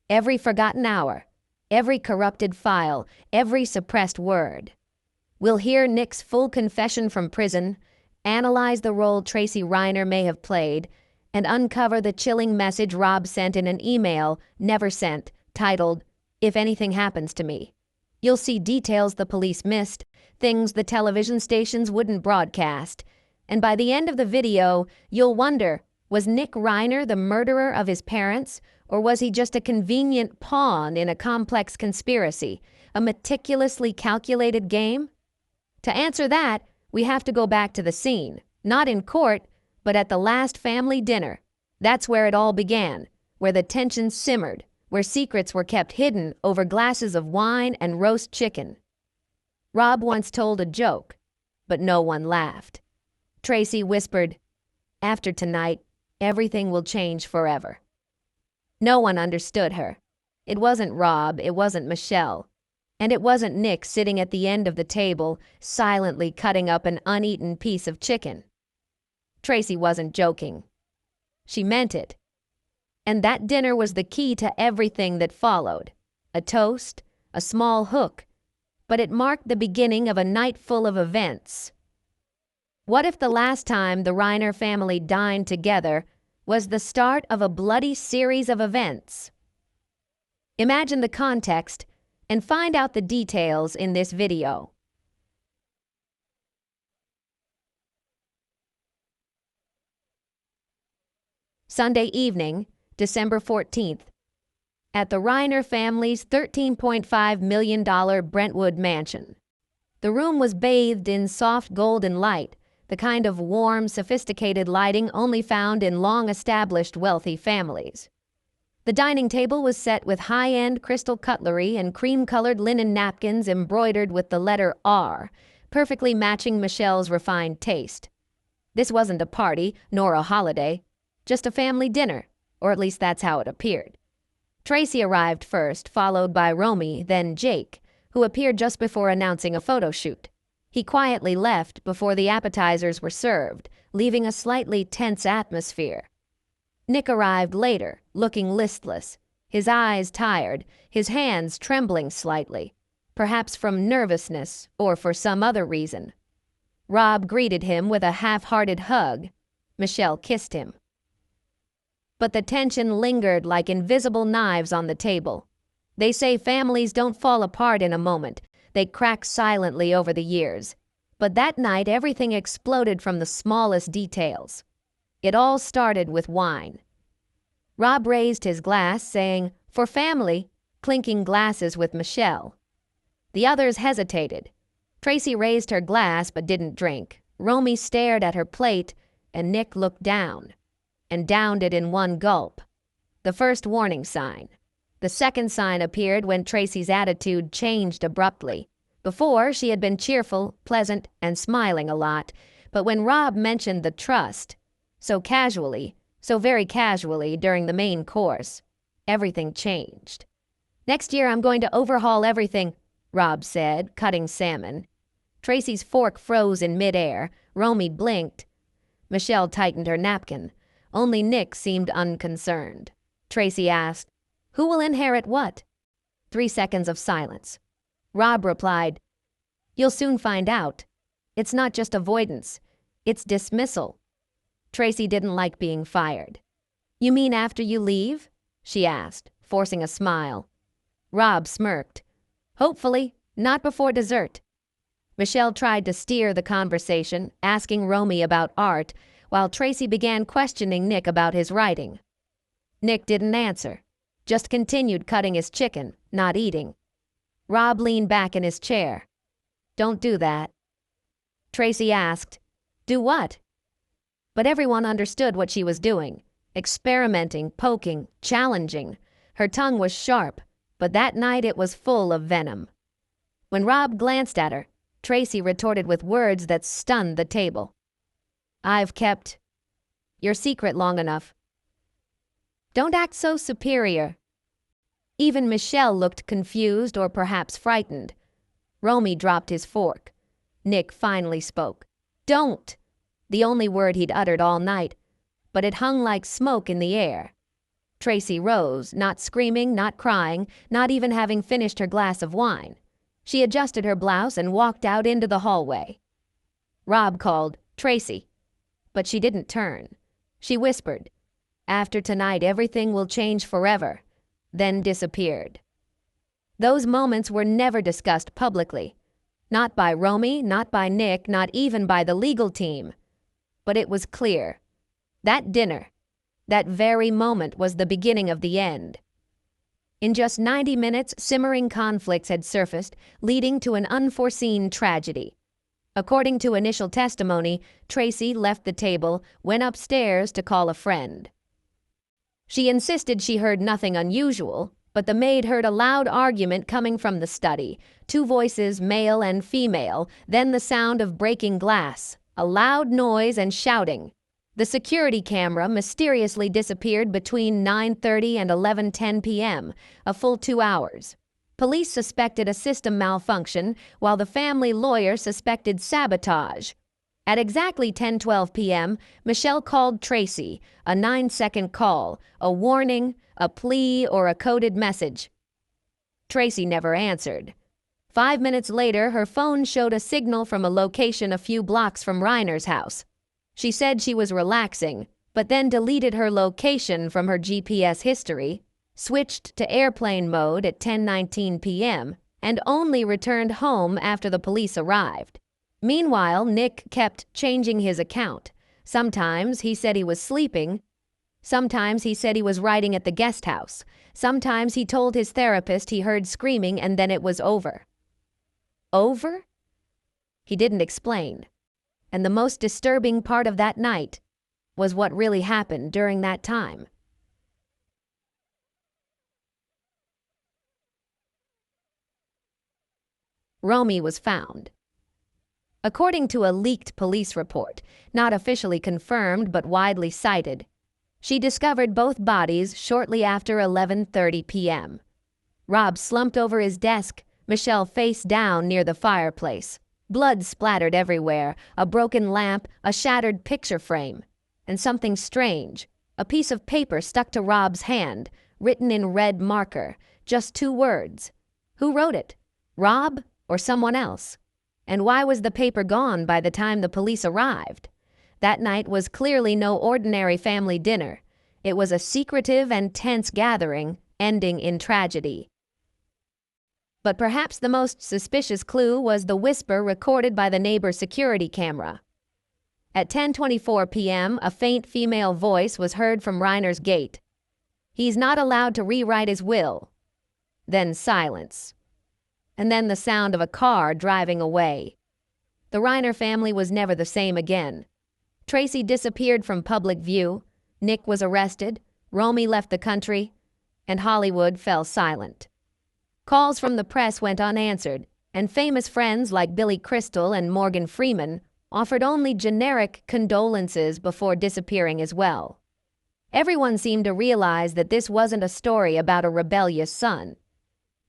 every forgotten hour, every corrupted file, every suppressed word. We'll hear Nick's full confession from prison, analyze the role Tracy Reiner may have played, and uncover the chilling message Rob sent in an email never sent, titled, "If Anything Happens to Me." You'll see details the police missed, things the television stations wouldn't broadcast, and by the end of the video, you'll wonder, was Nick Reiner the murderer of his parents, or was he just a convenient pawn in a complex conspiracy, a meticulously calculated game? To answer that, we have to go back to the scene, not in court, but at the last family dinner. That's where it all began, where the tension simmered, where secrets were kept hidden over glasses of wine and roast chicken. Rob once told a joke, but no one laughed. Tracy whispered, "After tonight, everything will change forever." No one understood her. It wasn't Rob, it wasn't Michelle, and it wasn't Nick sitting at the end of the table, silently cutting up an uneaten piece of chicken. Tracy wasn't joking. She meant it. And that dinner was the key to everything that followed. A toast, a small hook, but it marked the beginning of a night full of events. What if the last time the Reiner family dined together was the start of a bloody series of events? Imagine the context and find out the details in this video. Sunday evening, December 14th, at the Reiner family's $13.5 million Brentwood mansion. The room was bathed in soft golden light, the kind of warm, sophisticated lighting only found in long-established wealthy families. The dining table was set with high-end crystal cutlery and cream-colored linen napkins embroidered with the letter R, perfectly matching Michelle's refined taste. This wasn't a party, nor a holiday, just a family dinner, or at least that's how it appeared. Tracy arrived first, followed by Romy, then Jake, who appeared just before announcing a photo shoot. He quietly left before the appetizers were served, leaving a slightly tense atmosphere. Nick arrived later, looking listless, his eyes tired, his hands trembling slightly, perhaps from nervousness or for some other reason. Rob greeted him with a half-hearted hug. Michelle kissed him. But the tension lingered like invisible knives on the table. They say families don't fall apart in a moment. They crack silently over the years. But that night, everything exploded from the smallest details. It all started with wine. Rob raised his glass, saying, "For family," clinking glasses with Michelle. The others hesitated. Tracy raised her glass but didn't drink. Romy stared at her plate, and Nick looked down. And downed it in one gulp. The first warning sign. The second sign appeared when Tracy's attitude changed abruptly. Before, she had been cheerful, pleasant, and smiling a lot, but when Rob mentioned the trust, so casually, so very casually during the main course, everything changed. "Next year I'm going to overhaul everything," Rob said, cutting salmon. Tracy's fork froze in midair. Romy blinked. Michelle tightened her napkin. Only Nick seemed unconcerned. Tracy asked, "Who will inherit what?" 3 seconds of silence. Rob replied, "You'll soon find out. It's not just avoidance. It's dismissal." Tracy didn't like being fired. "You mean after you leave?" she asked, forcing a smile. Rob smirked. "Hopefully, not before dessert." Michelle tried to steer the conversation, asking Romy about art, while Tracy began questioning Nick about his writing. Nick didn't answer, just continued cutting his chicken, not eating. Rob leaned back in his chair. "Don't do that." Tracy asked, "Do what?" But everyone understood what she was doing, experimenting, poking, challenging. Her tongue was sharp, but that night it was full of venom. When Rob glanced at her, Tracy retorted with words that stunned the table. "I've kept your secret long enough." "Don't act so superior." Even Michelle looked confused or perhaps frightened. Romy dropped his fork. Nick finally spoke. "Don't!" The only word he'd uttered all night, but it hung like smoke in the air. Tracy rose, not screaming, not crying, not even having finished her glass of wine. She adjusted her blouse and walked out into the hallway. Rob called, "Tracy." But she didn't turn. She whispered, "After tonight, everything will change forever," then disappeared. Those moments were never discussed publicly. Not by Romy, not by Nick, not even by the legal team. But it was clear. That dinner, that very moment, was the beginning of the end. In just 90 minutes, simmering conflicts had surfaced, leading to an unforeseen tragedy. According to initial testimony, Tracy left the table, went upstairs to call a friend. She insisted she heard nothing unusual, but the maid heard a loud argument coming from the study, 2 voices, male and female, then the sound of breaking glass, a loud noise and shouting. The security camera mysteriously disappeared between 9:30 and 11:10 p.m., a full 2 hours. Police suspected a system malfunction, while the family lawyer suspected sabotage. At exactly 10:12 p.m., Michelle called Tracy, a 9-second call, a warning, a plea, or a coded message. Tracy never answered. 5 minutes later, her phone showed a signal from a location a few blocks from Reiner's house. She said she was relaxing, but then deleted her location from her GPS history, switched to airplane mode at 10:19 p.m., and only returned home after the police arrived. Meanwhile, Nick kept changing his account. Sometimes he said he was sleeping. Sometimes he said he was writing at the guest house. Sometimes he told his therapist he heard screaming and then it was over. Over? He didn't explain. And the most disturbing part of that night was what really happened during that time. Romy was found. According to a leaked police report, not officially confirmed but widely cited, she discovered both bodies shortly after 11:30 p.m. Rob slumped over his desk, Michelle face down near the fireplace. Blood splattered everywhere, a broken lamp, a shattered picture frame. And something strange, a piece of paper stuck to Rob's hand, written in red marker, just 2 words. Who wrote it? Rob or someone else? And why was the paper gone by the time the police arrived? That night was clearly no ordinary family dinner. It was a secretive and tense gathering, ending in tragedy. But perhaps the most suspicious clue was the whisper recorded by the neighbor's security camera. At 10:24 p.m., a faint female voice was heard from Reiner's gate. "He's not allowed to rewrite his will." Then silence. And then the sound of a car driving away. The Reiner family was never the same again. Tracy disappeared from public view, Nick was arrested, Romy left the country, and Hollywood fell silent. Calls from the press went unanswered, and famous friends like Billy Crystal and Morgan Freeman offered only generic condolences before disappearing as well. Everyone seemed to realize that this wasn't a story about a rebellious son.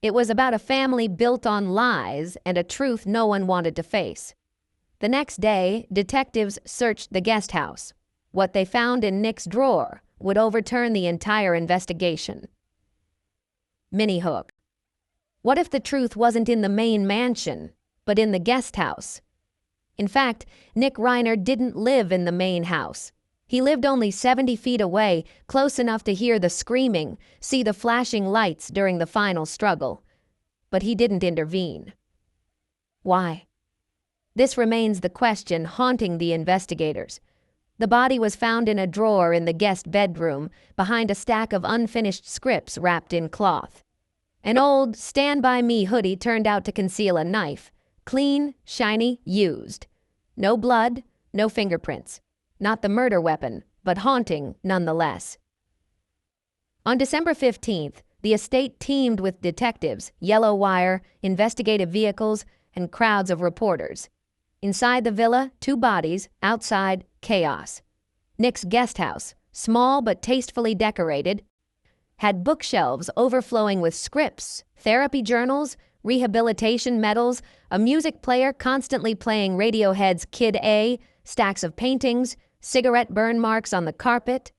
It was about a family built on lies and a truth no one wanted to face. The next day, detectives searched the guest house. What they found in Nick's drawer would overturn the entire investigation. Mini hook. What if the truth wasn't in the main mansion, but in the guest house? In fact, Nick Reiner didn't live in the main house. He lived only 70 feet away, close enough to hear the screaming, see the flashing lights during the final struggle. But he didn't intervene. Why? This remains the question haunting the investigators. The body was found in a drawer in the guest bedroom, behind a stack of unfinished scripts wrapped in cloth. An old Stand By Me hoodie turned out to conceal a knife. Clean, shiny, used. No blood, no fingerprints. Not the murder weapon, but haunting nonetheless. On December 15th, the estate teamed with detectives, yellow wire, investigative vehicles, and crowds of reporters. Inside the villa, 2 bodies, outside, chaos. Nick's guest house, small but tastefully decorated, had bookshelves overflowing with scripts, therapy journals, rehabilitation medals, a music player constantly playing Radiohead's Kid A, stacks of paintings, cigarette burn marks on the carpet,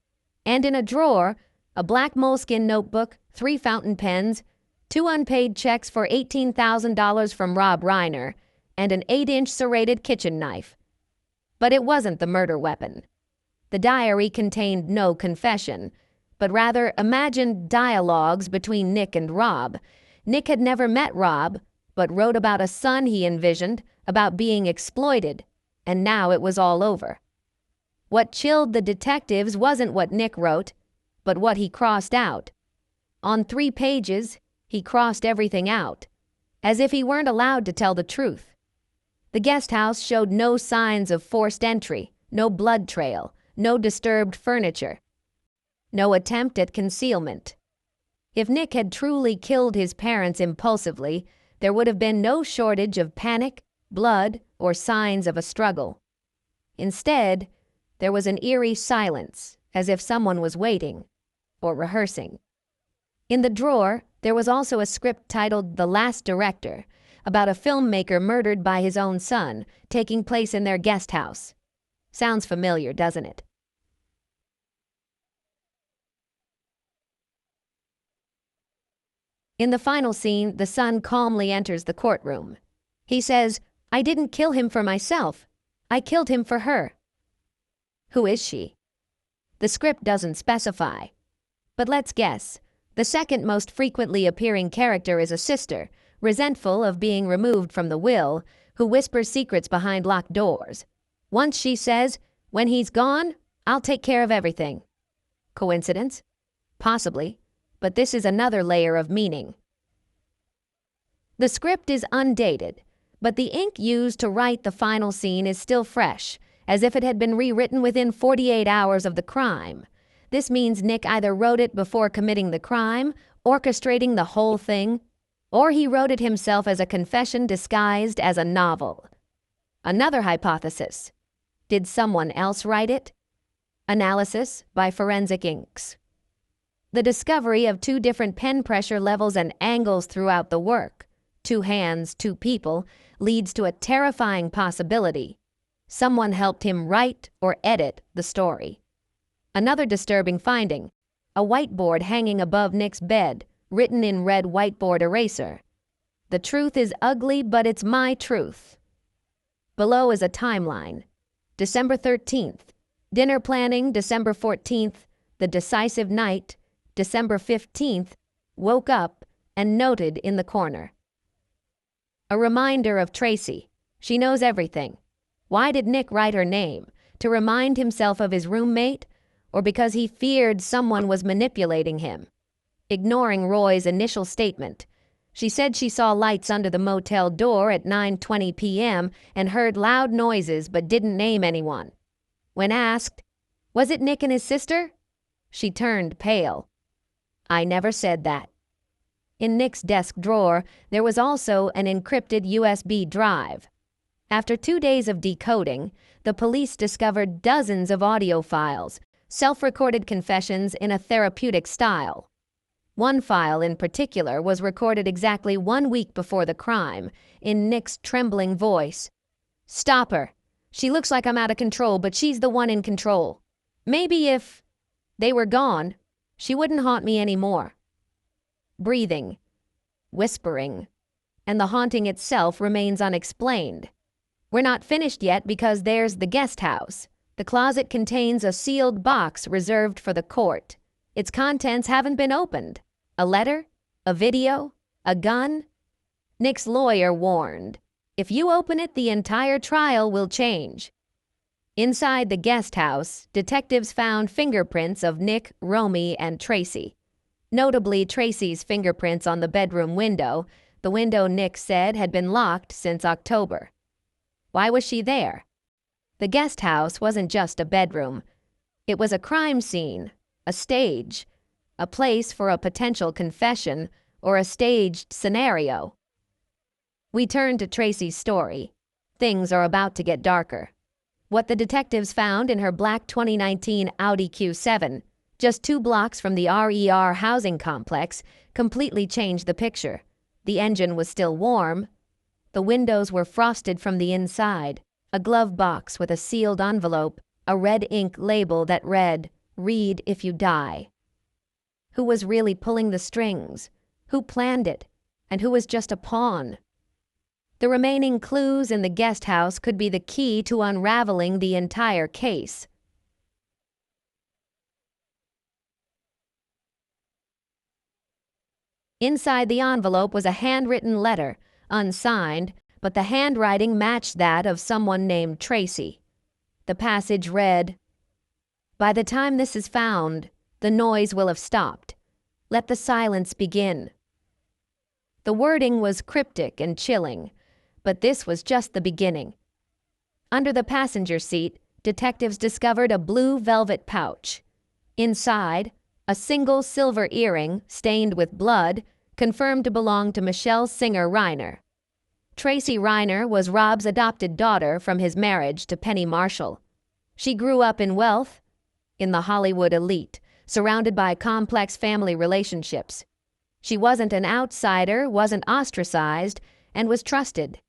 and in a drawer, a black moleskin notebook, 3 fountain pens, 2 unpaid checks for $18,000 from Rob Reiner, and an 8-inch serrated kitchen knife. But it wasn't the murder weapon. The diary contained no confession, but rather imagined dialogues between Nick and Rob. Nick had never met Rob, but wrote about a son he envisioned, about being exploited, and now it was all over. What chilled the detectives wasn't what Nick wrote, but what he crossed out. On 3 pages, he crossed everything out, as if he weren't allowed to tell the truth. The guest house showed no signs of forced entry, no blood trail, no disturbed furniture, no attempt at concealment. If Nick had truly killed his parents impulsively, there would have been no shortage of panic, blood, or signs of a struggle. Instead, there was an eerie silence, as if someone was waiting or rehearsing. In the drawer, there was also a script titled The Last Director, about a filmmaker murdered by his own son, taking place in their guest house. Sounds familiar, doesn't it? In the final scene, the son calmly enters the courtroom. He says, "I didn't kill him for myself. I killed him for her." Who is she? The script doesn't specify. But let's guess. The second most frequently appearing character is a sister, resentful of being removed from the will, who whispers secrets behind locked doors. Once she says, "When he's gone, I'll take care of everything." Coincidence? Possibly, but this is another layer of meaning. The script is undated, but the ink used to write the final scene is still fresh, as if it had been rewritten within 48 hours of the crime. This means Nick either wrote it before committing the crime, orchestrating the whole thing, or he wrote it himself as a confession disguised as a novel. Another hypothesis. Did someone else write it? Analysis by forensic inks. The discovery of 2 different pen pressure levels and angles throughout the work, 2 hands, 2 people, leads to a terrifying possibility. Someone helped him write or edit the story. Another disturbing finding, a whiteboard hanging above Nick's bed, written in red whiteboard eraser. "The truth is ugly, but it's my truth." Below is a timeline. December 13th, dinner planning December 14th, the decisive night, December 15th, woke up and noted in the corner. A reminder of Tracy. She knows everything. Why did Nick write her name? To remind himself of his roommate? Or because he feared someone was manipulating him? Ignoring Roy's initial statement, she said she saw lights under the motel door at 9:20 p.m. and heard loud noises but didn't name anyone. When asked, "Was it Nick and his sister?" she turned pale. "I never said that." In Nick's desk drawer, there was also an encrypted USB drive. After 2 days of decoding, the police discovered dozens of audio files, self-recorded confessions in a therapeutic style. One file in particular was recorded exactly 1 week before the crime, in Nick's trembling voice. "Stop her. She looks like I'm out of control, but she's the one in control. Maybe if they were gone, she wouldn't haunt me anymore." Breathing, whispering, and the haunting itself remains unexplained. We're not finished yet because there's the guest house. The closet contains a sealed box reserved for the court. Its contents haven't been opened. A letter? A video? A gun? Nick's lawyer warned, "If you open it, the entire trial will change." Inside the guest house, detectives found fingerprints of Nick, Romy, and Tracy. Notably, Tracy's fingerprints on the bedroom window, the window Nick said had been locked since October. Why was she there? The guest house wasn't just a bedroom. It was a crime scene, a stage, a place for a potential confession or a staged scenario. We turn to Tracy's story. Things are about to get darker. What the detectives found in her black 2019 Audi Q7, just 2 blocks from the RER housing complex, completely changed the picture. The engine was still warm. The windows were frosted from the inside. A glove box with a sealed envelope, a red ink label that read, "Read if you die." Who was really pulling the strings? Who planned it? And who was just a pawn? The remaining clues in the guest house could be the key to unraveling the entire case. Inside the envelope was a handwritten letter, unsigned, but the handwriting matched that of someone named Tracy. The passage read, "By the time this is found, the noise will have stopped. Let the silence begin." The wording was cryptic and chilling, but this was just the beginning. Under the passenger seat, detectives discovered a blue velvet pouch. Inside, a single silver earring, stained with blood, confirmed to belong to Michelle Singer Reiner. Tracy Reiner was Rob's adopted daughter from his marriage to Penny Marshall. She grew up in wealth, in the Hollywood elite, surrounded by complex family relationships. She wasn't an outsider, wasn't ostracized, and was trusted.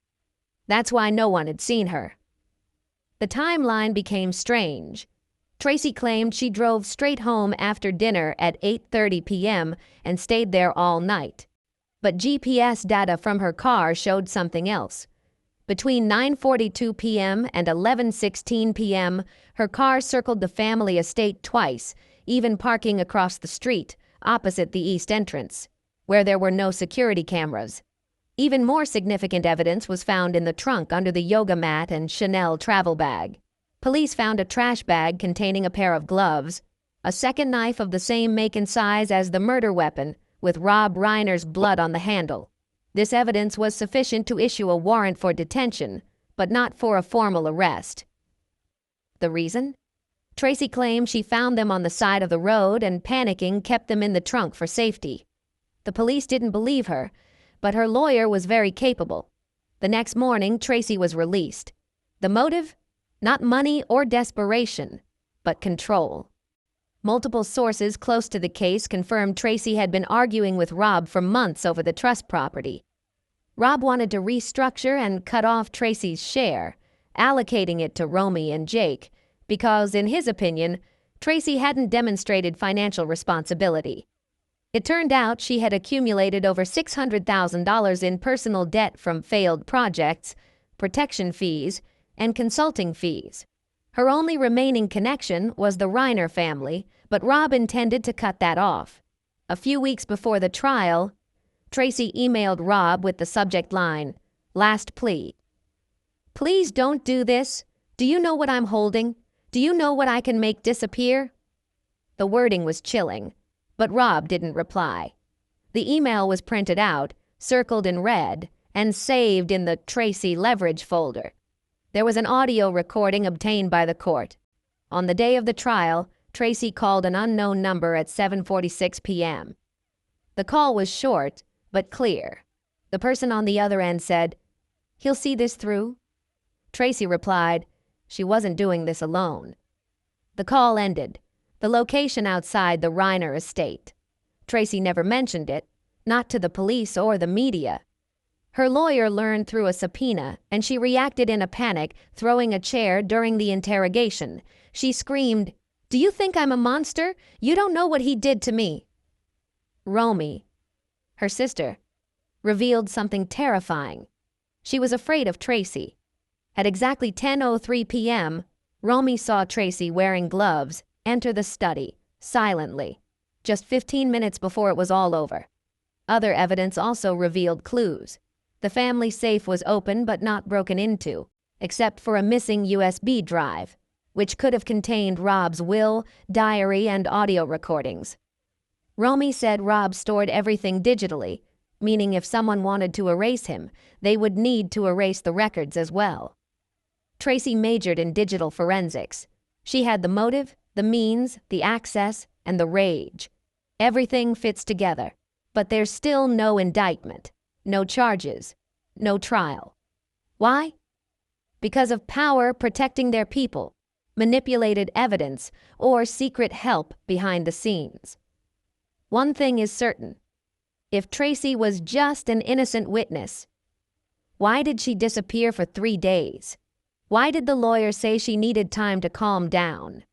That's why no one had seen her. The timeline became strange. Tracy claimed she drove straight home after dinner at 8:30 p.m. and stayed there all night. But GPS data from her car showed something else. Between 9:42 p.m. and 11:16 p.m., her car circled the family estate twice, even parking across the street, opposite the east entrance, where there were no security cameras. Even more significant evidence was found in the trunk under the yoga mat and Chanel travel bag. Police found a trash bag containing a pair of gloves, a second knife of the same make and size as the murder weapon, with Rob Reiner's blood on the handle. This evidence was sufficient to issue a warrant for detention, but not for a formal arrest. The reason? Tracy claimed she found them on the side of the road and, panicking, kept them in the trunk for safety. The police didn't believe her, but her lawyer was very capable. The next morning, Tracy was released. The motive? Not money or desperation, but control. Multiple sources close to the case confirmed Tracy had been arguing with Rob for months over the trust property. Rob wanted to restructure and cut off Tracy's share, allocating it to Romy and Jake, because, in his opinion, Tracy hadn't demonstrated financial responsibility. It turned out she had accumulated over $600,000 in personal debt from failed projects, protection fees, and consulting fees. Her only remaining connection was the Reiner family, but Rob intended to cut that off. A few weeks before the trial, Tracy emailed Rob with the subject line, "Last plea." "Please don't do this. Do you know what I'm holding? Do you know what I can make disappear?" The wording was chilling, but Rob didn't reply. The email was printed out, circled in red, and saved in the Tracy Leverage folder. There was an audio recording obtained by the court. On the day of the trial, Tracy called an unknown number at 7:46 p.m. The call was short, but clear. The person on the other end said, "He'll see this through?" Tracy replied, she wasn't doing this alone. The call ended. The location outside the Reiner estate. Tracy never mentioned it, not to the police or the media. Her lawyer learned through a subpoena, and she reacted in a panic, throwing a chair during the interrogation. She screamed, "Do you think I'm a monster? You don't know what he did to me." Romy, her sister, revealed something terrifying. She was afraid of Tracy. At exactly 10:03 p.m., Romy saw Tracy wearing gloves enter the study, silently, just 15 minutes before it was all over. Other evidence also revealed clues. The family safe was open but not broken into, except for a missing USB drive, which could have contained Rob's will, diary, and audio recordings. Romy said Rob stored everything digitally, meaning if someone wanted to erase him, they would need to erase the records as well. Tracy majored in digital forensics. She had the motive, the means, the access, and the rage. Everything fits together, but there's still no indictment, no charges, no trial. Why? Because of power protecting their people, manipulated evidence, or secret help behind the scenes. One thing is certain. If Tracy was just an innocent witness, why did she disappear for 3 days? Why did the lawyer say she needed time to calm down?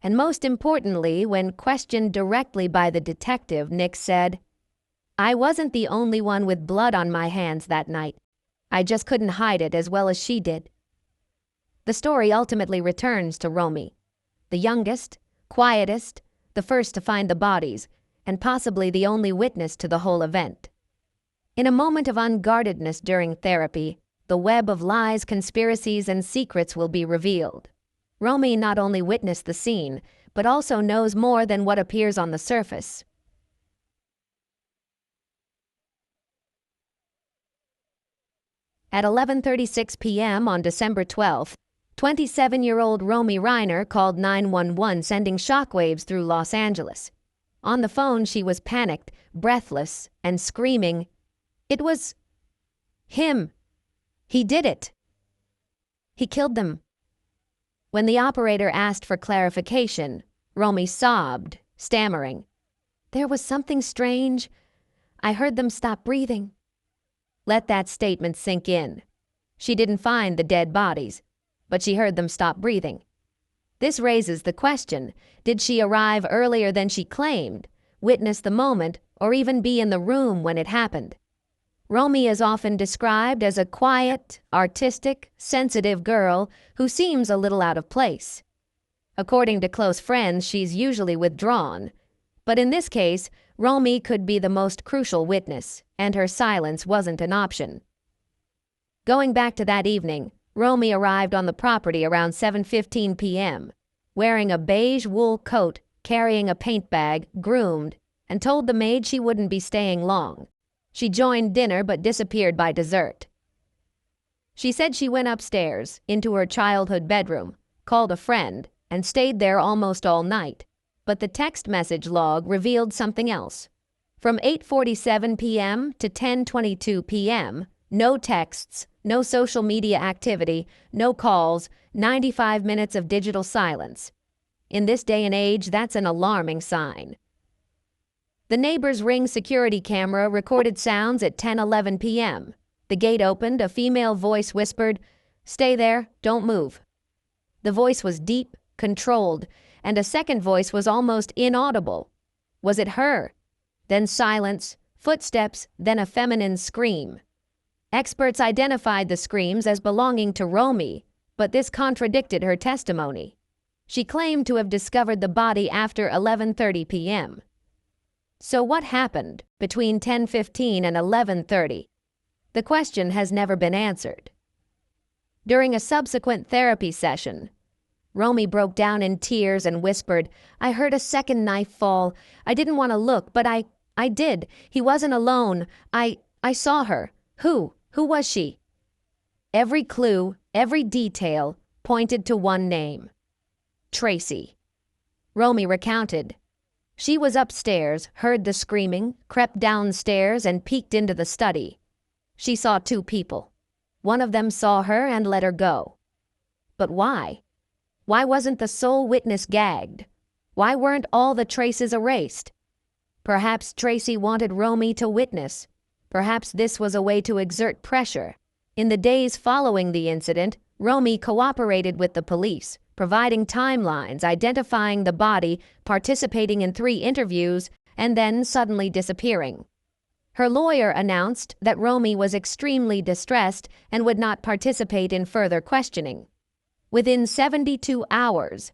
And most importantly, when questioned directly by the detective, Nick said, "I wasn't the only one with blood on my hands that night. I just couldn't hide it as well as she did." The story ultimately returns to Romy, the youngest, quietest, the first to find the bodies, and possibly the only witness to the whole event. In a moment of unguardedness during therapy, the web of lies, conspiracies, and secrets will be revealed. Romy not only witnessed the scene, but also knows more than what appears on the surface. At 11:36 p.m. on December 12th, 27-year-old Romy Reiner called 911, sending shockwaves through Los Angeles. On the phone, she was panicked, breathless, and screaming, "It was him! He did it! He killed them!" When the operator asked for clarification, Romy sobbed, stammering, "There was something strange. I heard them stop breathing." Let that statement sink in. She didn't find the dead bodies, but she heard them stop breathing. This raises the question, did she arrive earlier than she claimed, witness the moment, or even be in the room when it happened? Romy is often described as a quiet, artistic, sensitive girl who seems a little out of place. According to close friends, she's usually withdrawn. But in this case, Romy could be the most crucial witness, and her silence wasn't an option. Going back to that evening, Romy arrived on the property around 7:15 p.m., wearing a beige wool coat, carrying a paint bag, groomed, and told the maid she wouldn't be staying long. She joined dinner but disappeared by dessert. She said she went upstairs, into her childhood bedroom, called a friend, and stayed there almost all night. But the text message log revealed something else. From 8:47 p.m. to 10:22 p.m., no texts, no social media activity, no calls, 95 minutes of digital silence. In this day and age, that's an alarming sign. The neighbor's Ring security camera recorded sounds at 10:11 p.m. The gate opened, a female voice whispered, "Stay there, don't move." The voice was deep, controlled, and a second voice was almost inaudible. Was it her? Then silence, footsteps, then a feminine scream. Experts identified the screams as belonging to Romy, but this contradicted her testimony. She claimed to have discovered the body after 11:30 p.m. So what happened between 10:15 and 11:30? The question has never been answered. During a subsequent therapy session, Romy broke down in tears and whispered, "I heard a second knife fall. I didn't want to look, but I did. He wasn't alone. I saw her. Who was she?" Every clue, every detail pointed to one name: Tracy. Romy recounted. She was upstairs, heard the screaming, crept downstairs, and peeked into the study. She saw two people. One of them saw her and let her go. But why? Why wasn't the sole witness gagged? Why weren't all the traces erased? Perhaps Tracy wanted Romy to witness. Perhaps this was a way to exert pressure. In the days following the incident, Romy cooperated with the police, providing timelines, identifying the body, participating in 3 interviews, and then suddenly disappearing. Her lawyer announced that Romy was extremely distressed and would not participate in further questioning. Within 72 hours,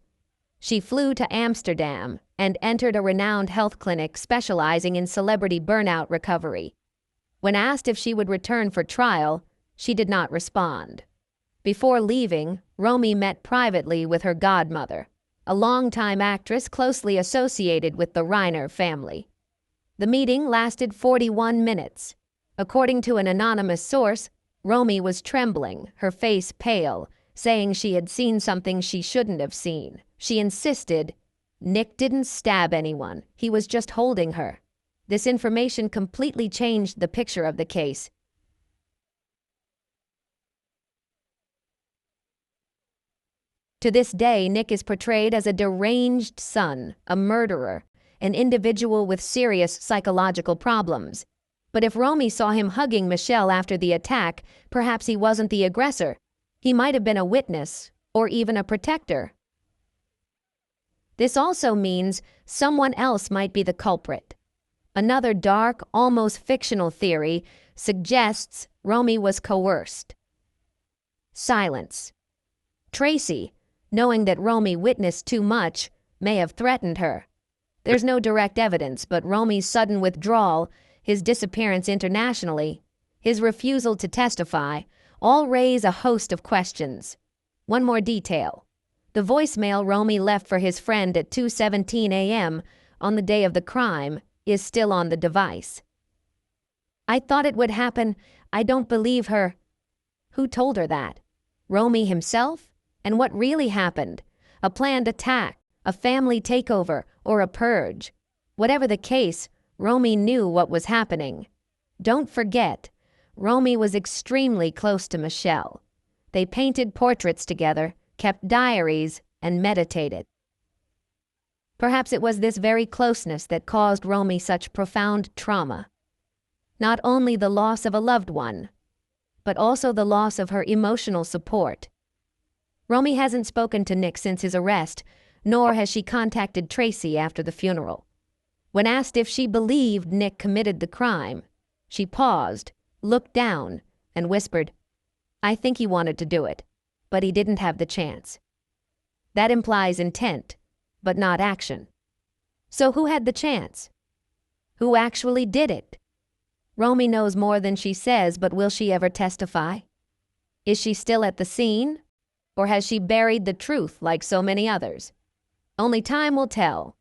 she flew to Amsterdam and entered a renowned health clinic specializing in celebrity burnout recovery. When asked if she would return for trial, she did not respond. Before leaving, Romy met privately with her godmother, a longtime actress closely associated with the Reiner family. The meeting lasted 41 minutes. According to an anonymous source, Romy was trembling, her face pale, saying she had seen something she shouldn't have seen. She insisted, "Nick didn't stab anyone. He was just holding her." This information completely changed the picture of the case. To this day, Nick is portrayed as a deranged son, a murderer, an individual with serious psychological problems. But if Romy saw him hugging Michelle after the attack, perhaps he wasn't the aggressor. He might have been a witness, or even a protector. This also means someone else might be the culprit. Another dark, almost fictional theory suggests Romy was coerced. Silence. Tracy, knowing that Romy witnessed too much, may have threatened her. There's no direct evidence, but Romy's sudden withdrawal, his disappearance internationally, his refusal to testify, all raise a host of questions. One more detail. The voicemail Romy left for his friend at 2:17 a.m. on the day of the crime is still on the device. "I thought it would happen. I don't believe her." Who told her that? Romy himself? And what really happened? A planned attack, a family takeover, or a purge? Whatever the case, Romy knew what was happening. Don't forget, Romy was extremely close to Michelle. They painted portraits together, kept diaries, and meditated. Perhaps it was this very closeness that caused Romy such profound trauma. Not only the loss of a loved one, but also the loss of her emotional support. Romy hasn't spoken to Nick since his arrest, nor has she contacted Tracy after the funeral. When asked if she believed Nick committed the crime, she paused, looked down, and whispered, "I think he wanted to do it, but he didn't have the chance." That implies intent, but not action. So who had the chance? Who actually did it? Romy knows more than she says, but will she ever testify? Is she still at the scene? Or has she buried the truth like so many others? Only time will tell.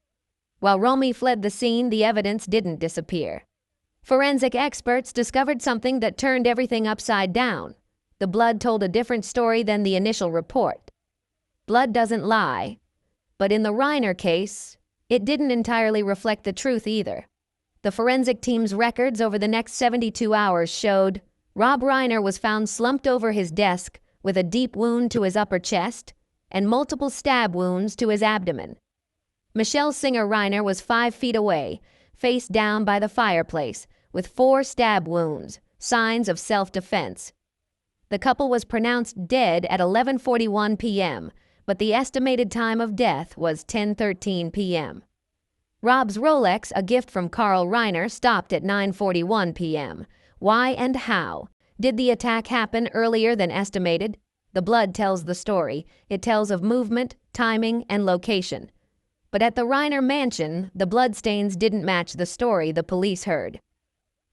While Romy fled the scene, the evidence didn't disappear. Forensic experts discovered something that turned everything upside down. The blood told a different story than the initial report. Blood doesn't lie, but in the Reiner case, it didn't entirely reflect the truth either. The forensic team's records over the next 72 hours showed Rob Reiner was found slumped over his desk with a deep wound to his upper chest and multiple stab wounds to his abdomen. Michelle Singer Reiner was 5 feet away, face down by the fireplace, with 4 stab wounds, signs of self-defense. The couple was pronounced dead at 11:41 p.m., but the estimated time of death was 10:13 p.m. Rob's Rolex, a gift from Carl Reiner, stopped at 9:41 p.m. Why and how? Did the attack happen earlier than estimated? The blood tells the story. It tells of movement, timing, and location. But at the Reiner mansion, the bloodstains didn't match the story the police heard.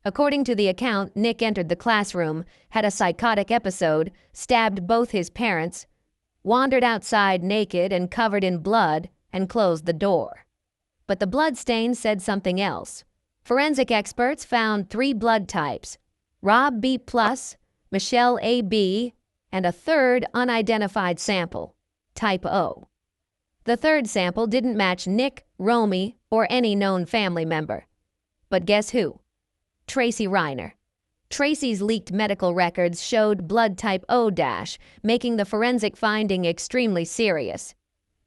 According to the account, Nick entered the classroom, had a psychotic episode, stabbed both his parents, wandered outside naked and covered in blood, and closed the door. But the bloodstains said something else. Forensic experts found 3 blood types: Rob B+, Michelle AB, and a third unidentified sample, type O. The third sample didn't match Nick, Romy, or any known family member. But guess who? Tracy Reiner. Tracy's leaked medical records showed blood type O-, making the forensic finding extremely serious.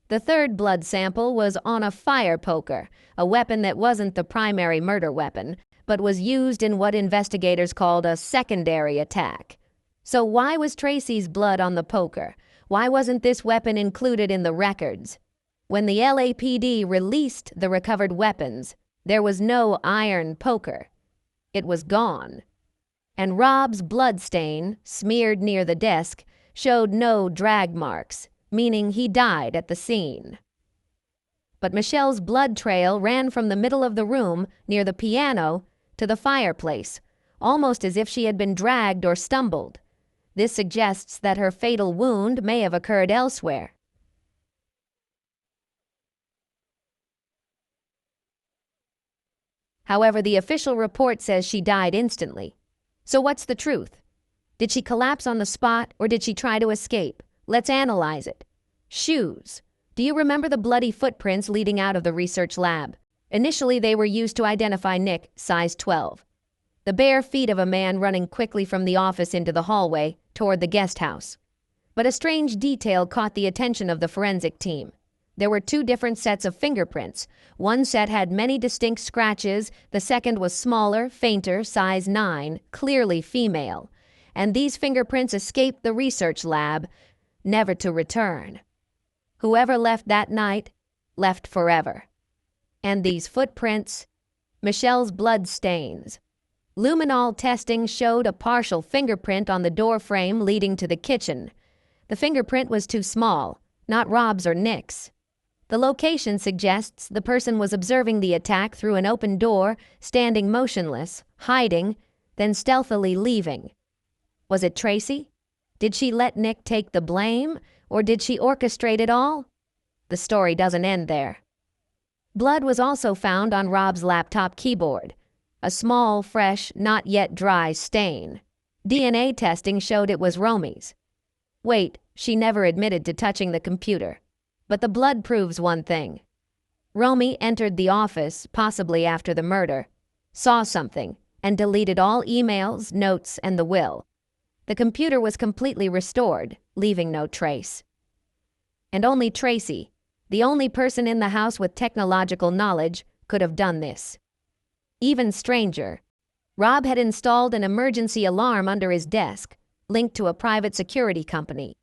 The third blood sample was on a fire poker, a weapon that wasn't the primary murder weapon, but was used in what investigators called a secondary attack. So why was Tracy's blood on the poker? Why wasn't this weapon included in the records? When the LAPD released the recovered weapons, there was no iron poker. It was gone. And Rob's blood stain, smeared near the desk, showed no drag marks, meaning he died at the scene. But Michelle's blood trail ran from the middle of the room, near the piano, to the fireplace, almost as if she had been dragged or stumbled. This suggests that her fatal wound may have occurred elsewhere. However, the official report says she died instantly. So what's the truth? Did she collapse on the spot, or did she try to escape? Let's analyze it. Shoes. Do you remember the bloody footprints leading out of the research lab? Initially, they were used to identify Nick, size 12. The bare feet of a man running quickly from the office into the hallway toward the guest house. But a strange detail caught the attention of the forensic team. There were 2 different sets of fingerprints. One set had many distinct scratches, the second was smaller, fainter, size 9, clearly female. And these fingerprints escaped the research lab, never to return. Whoever left that night, left forever. And these footprints, Michelle's blood stains. Luminol testing showed a partial fingerprint on the door frame leading to the kitchen. The fingerprint was too small, not Rob's or Nick's. The location suggests the person was observing the attack through an open door, standing motionless, hiding, then stealthily leaving. Was it Tracy? Did she let Nick take the blame, or did she orchestrate it all? The story doesn't end there. Blood was also found on Rob's laptop keyboard. A small, fresh, not yet dry stain. DNA testing showed it was Romy's. Wait, she never admitted to touching the computer. But the blood proves one thing. Romy entered the office, possibly after the murder, saw something, and deleted all emails, notes, and the will. The computer was completely restored, leaving no trace. And only Tracy, the only person in the house with technological knowledge, could have done this. Even stranger, Rob had installed an emergency alarm under his desk, linked to a private security company.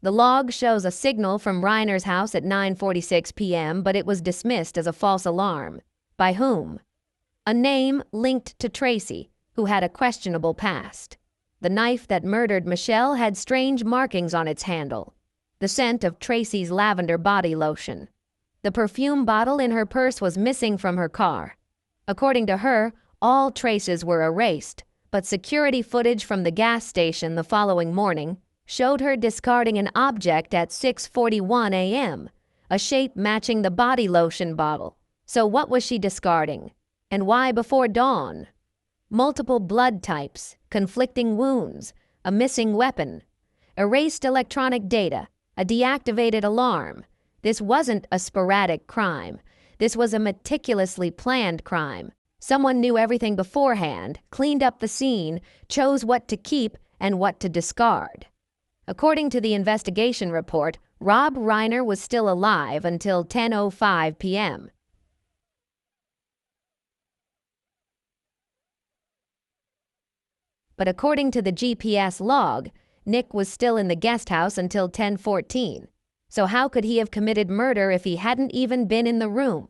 The log shows a signal from Reiner's house at 9:46 p.m., but it was dismissed as a false alarm. By whom? A name linked to Tracy, who had a questionable past. The knife that murdered Michelle had strange markings on its handle. The scent of Tracy's lavender body lotion. The perfume bottle in her purse was missing from her car. According to her, all traces were erased, but security footage from the gas station the following morning showed her discarding an object at 6:41 a.m., a shape matching the body lotion bottle. So what was she discarding? And why before dawn? Multiple blood types, conflicting wounds, a missing weapon, erased electronic data, a deactivated alarm. This wasn't a sporadic crime. This was a meticulously planned crime. Someone knew everything beforehand, cleaned up the scene, chose what to keep and what to discard. According to the investigation report, Rob Reiner was still alive until 10:05 p.m. But according to the GPS log, Nick was still in the guest house until 10:14. So how could he have committed murder if he hadn't even been in the room?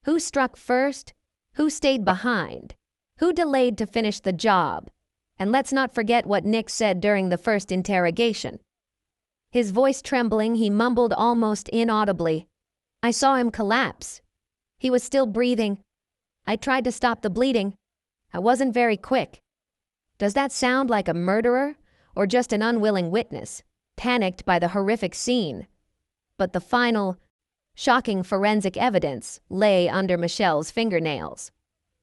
Who struck first? Who stayed behind? Who delayed to finish the job? And let's not forget what Nick said during the first interrogation. His voice trembling, he mumbled almost inaudibly, "I saw him collapse. He was still breathing. I tried to stop the bleeding. I wasn't very quick." Does that sound like a murderer or just an unwilling witness, panicked by the horrific scene? But the final, shocking forensic evidence lay under Michelle's fingernails.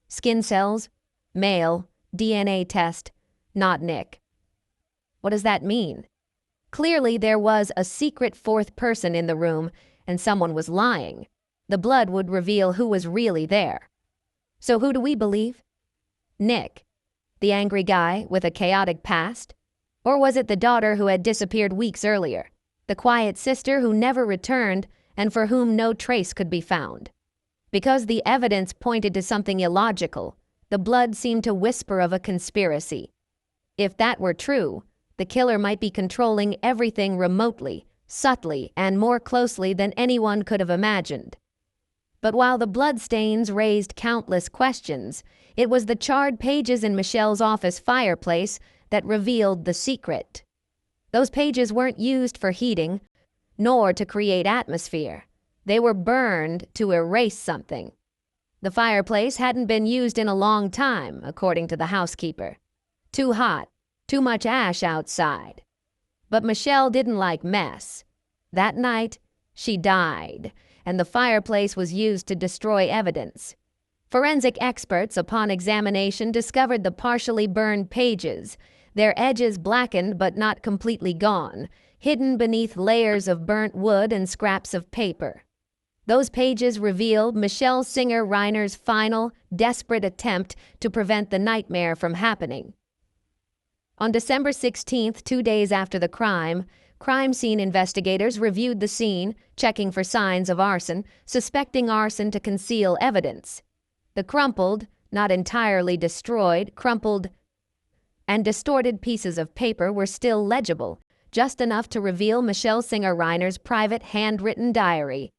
Skin cells, male, DNA test, not Nick. What does that mean? Clearly, there was a secret fourth person in the room, and someone was lying. The blood would reveal who was really there. So who do we believe? Nick, the angry guy with a chaotic past? Or was it the daughter who had disappeared weeks earlier, the quiet sister who never returned and for whom no trace could be found? Because the evidence pointed to something illogical, the blood seemed to whisper of a conspiracy. If that were true, the killer might be controlling everything remotely, subtly, and more closely than anyone could have imagined. But while the bloodstains raised countless questions, it was the charred pages in Michelle's office fireplace that revealed the secret. Those pages weren't used for heating, nor to create atmosphere. They were burned to erase something. The fireplace hadn't been used in a long time, according to the housekeeper. Too hot. Too much ash outside. But Michelle didn't like mess. That night, she died, and the fireplace was used to destroy evidence. Forensic experts, upon examination, discovered the partially burned pages, their edges blackened but not completely gone, hidden beneath layers of burnt wood and scraps of paper. Those pages revealed Michelle Singer Reiner's final, desperate attempt to prevent the nightmare from happening. On December 16th, 2 days after the crime scene investigators reviewed the scene, checking for signs of arson, suspecting arson to conceal evidence. The crumpled, not entirely destroyed, crumpled and distorted pieces of paper were still legible, just enough to reveal Michelle Singer Reiner's private handwritten diary.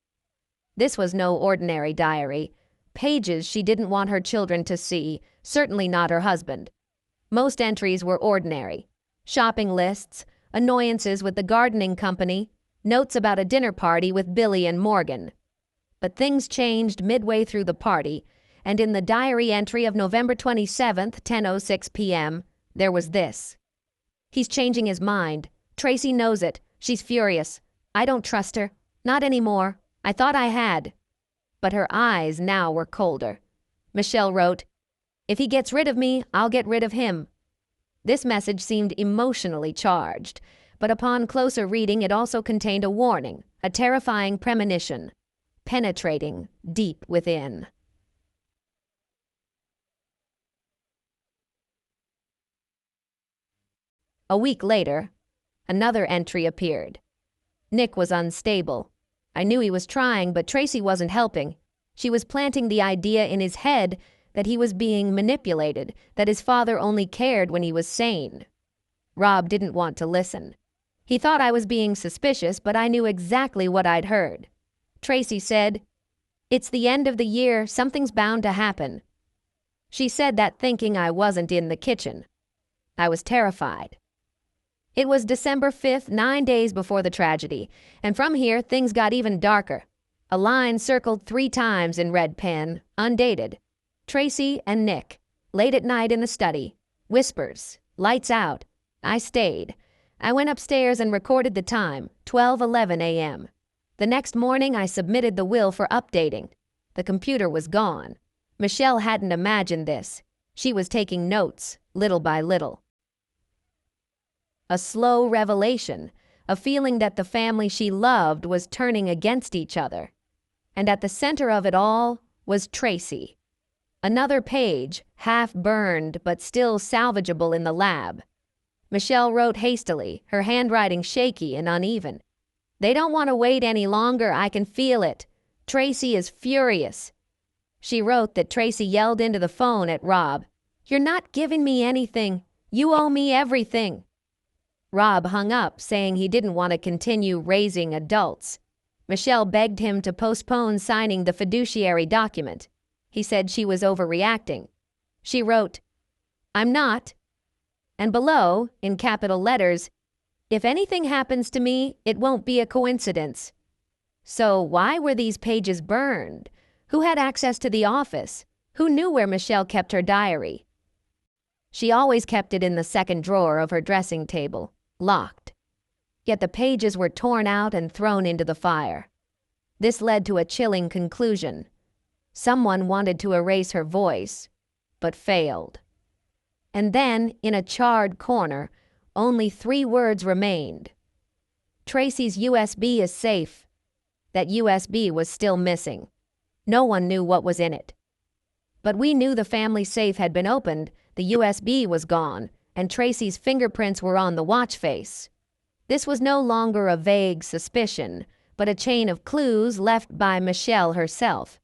This was no ordinary diary. Pages she didn't want her children to see, certainly not her husband. Most entries were ordinary. Shopping lists, annoyances with the gardening company, notes about a dinner party with Billy and Morgan. But things changed midway through the party, and in the diary entry of November 27th, 10:06 p.m., there was this. He's changing his mind. Tracy knows it. She's furious. I don't trust her. Not anymore. I thought I had. But her eyes now were colder. Michelle wrote, "If he gets rid of me, I'll get rid of him." This message seemed emotionally charged, but upon closer reading it also contained a warning, a terrifying premonition, penetrating deep within. A week later, another entry appeared. Nick was unstable. I knew he was trying, but Tracy wasn't helping. She was planting the idea in his head that he was being manipulated, that his father only cared when he was sane. Rob didn't want to listen. He thought I was being suspicious, but I knew exactly what I'd heard. Tracy said, "It's the end of the year, something's bound to happen." She said that thinking I wasn't in the kitchen. I was terrified. It was December 5th, 9 days before the tragedy, and from here things got even darker. A line circled 3 times in red pen, undated. Tracy and Nick, late at night in the study. Whispers, lights out. I stayed. I went upstairs and recorded the time, 12:11 a.m. The next morning I submitted the will for updating. The computer was gone. Michelle hadn't imagined this. She was taking notes, little by little. A slow revelation, a feeling that the family she loved was turning against each other. And at the center of it all was Tracy. Another page, half burned but still salvageable in the lab. Michelle wrote hastily, her handwriting shaky and uneven. "They don't want to wait any longer, I can feel it. Tracy is furious." She wrote that Tracy yelled into the phone at Rob, "You're not giving me anything. You owe me everything." Rob hung up, saying he didn't want to continue raising adults. Michelle begged him to postpone signing the fiduciary document. He said she was overreacting. She wrote, "I'm not." And below, in capital letters, "If anything happens to me, it won't be a coincidence." So why were these pages burned? Who had access to the office? Who knew where Michelle kept her diary? She always kept it in the second drawer of her dressing table, locked. Yet the pages were torn out and thrown into the fire. This led to a chilling conclusion. Someone wanted to erase her voice, but failed. And then, in a charred corner, only 3 words remained. "Tracy's USB is safe." That USB was still missing. No one knew what was in it. But we knew the family safe had been opened, the USB was gone, and Tracy's fingerprints were on the watch face. This was no longer a vague suspicion, but a chain of clues left by Michelle herself.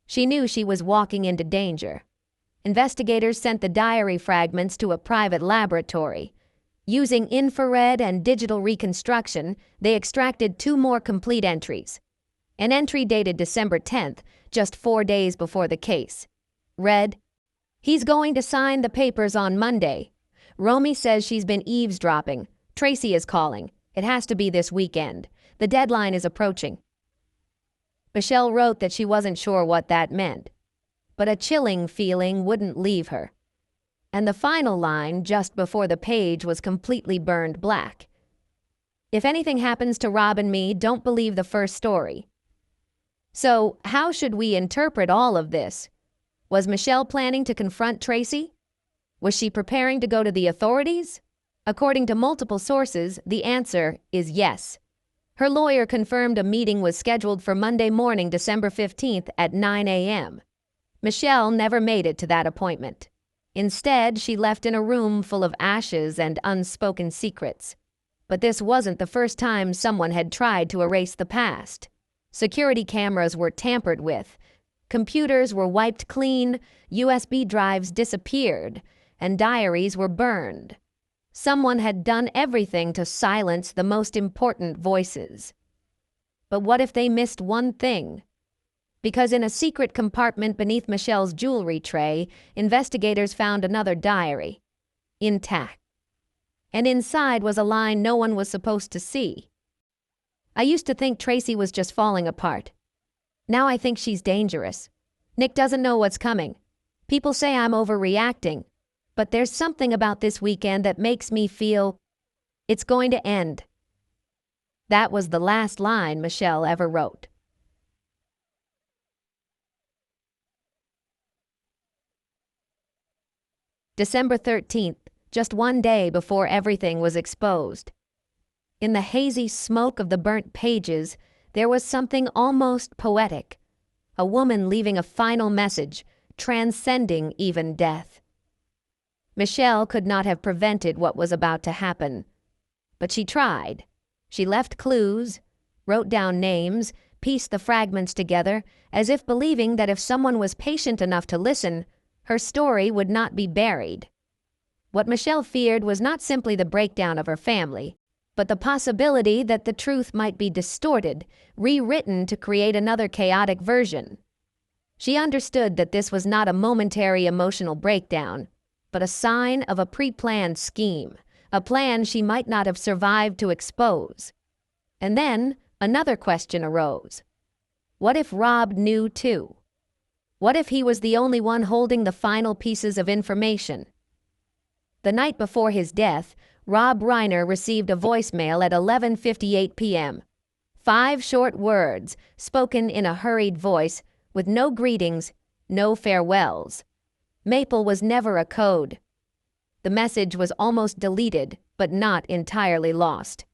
She knew she was walking into danger. Investigators sent the diary fragments to a private laboratory. Using infrared and digital reconstruction, they extracted 2 more complete entries. An entry dated December 10th, just 4 days before the case, read, "He's going to sign the papers on Monday. Romy says she's been eavesdropping. Tracy is calling. It has to be this weekend. The deadline is approaching." Michelle wrote that she wasn't sure what that meant, but a chilling feeling wouldn't leave her. And the final line, just before the page was completely burned black. "If anything happens to Rob and me, don't believe the first story." So, how should we interpret all of this? Was Michelle planning to confront Tracy? Was she preparing to go to the authorities? According to multiple sources, the answer is yes. Her lawyer confirmed a meeting was scheduled for Monday morning, December 15th at 9 a.m. Michelle never made it to that appointment. Instead, she left in a room full of ashes and unspoken secrets. But this wasn't the first time someone had tried to erase the past. Security cameras were tampered with, computers were wiped clean, USB drives disappeared, and diaries were burned. Someone had done everything to silence the most important voices. But what if they missed one thing? Because in a secret compartment beneath Michelle's jewelry tray, investigators found another diary, intact. And inside was a line no one was supposed to see. "I used to think Tracy was just falling apart. Now I think she's dangerous. Nick doesn't know what's coming. People say I'm overreacting, but there's something about this weekend that makes me feel it's going to end." That was the last line Michelle ever wrote. December 13th, just one day before everything was exposed. In the hazy smoke of the burnt pages, there was something almost poetic. A woman leaving a final message, transcending even death. Michelle could not have prevented what was about to happen. But she tried. She left clues, wrote down names, pieced the fragments together, as if believing that if someone was patient enough to listen, her story would not be buried. What Michelle feared was not simply the breakdown of her family, but the possibility that the truth might be distorted, rewritten to create another chaotic version. She understood that this was not a momentary emotional breakdown, but a sign of a pre-planned scheme, a plan she might not have survived to expose. And then another question arose. What if Rob knew too? What if he was the only one holding the final pieces of information? The night before his death, Rob Reiner received a voicemail at 11:58 p.m. 5 short words, spoken in a hurried voice, with no greetings, no farewells. Maple was never a code. The message was almost deleted, but not entirely lost.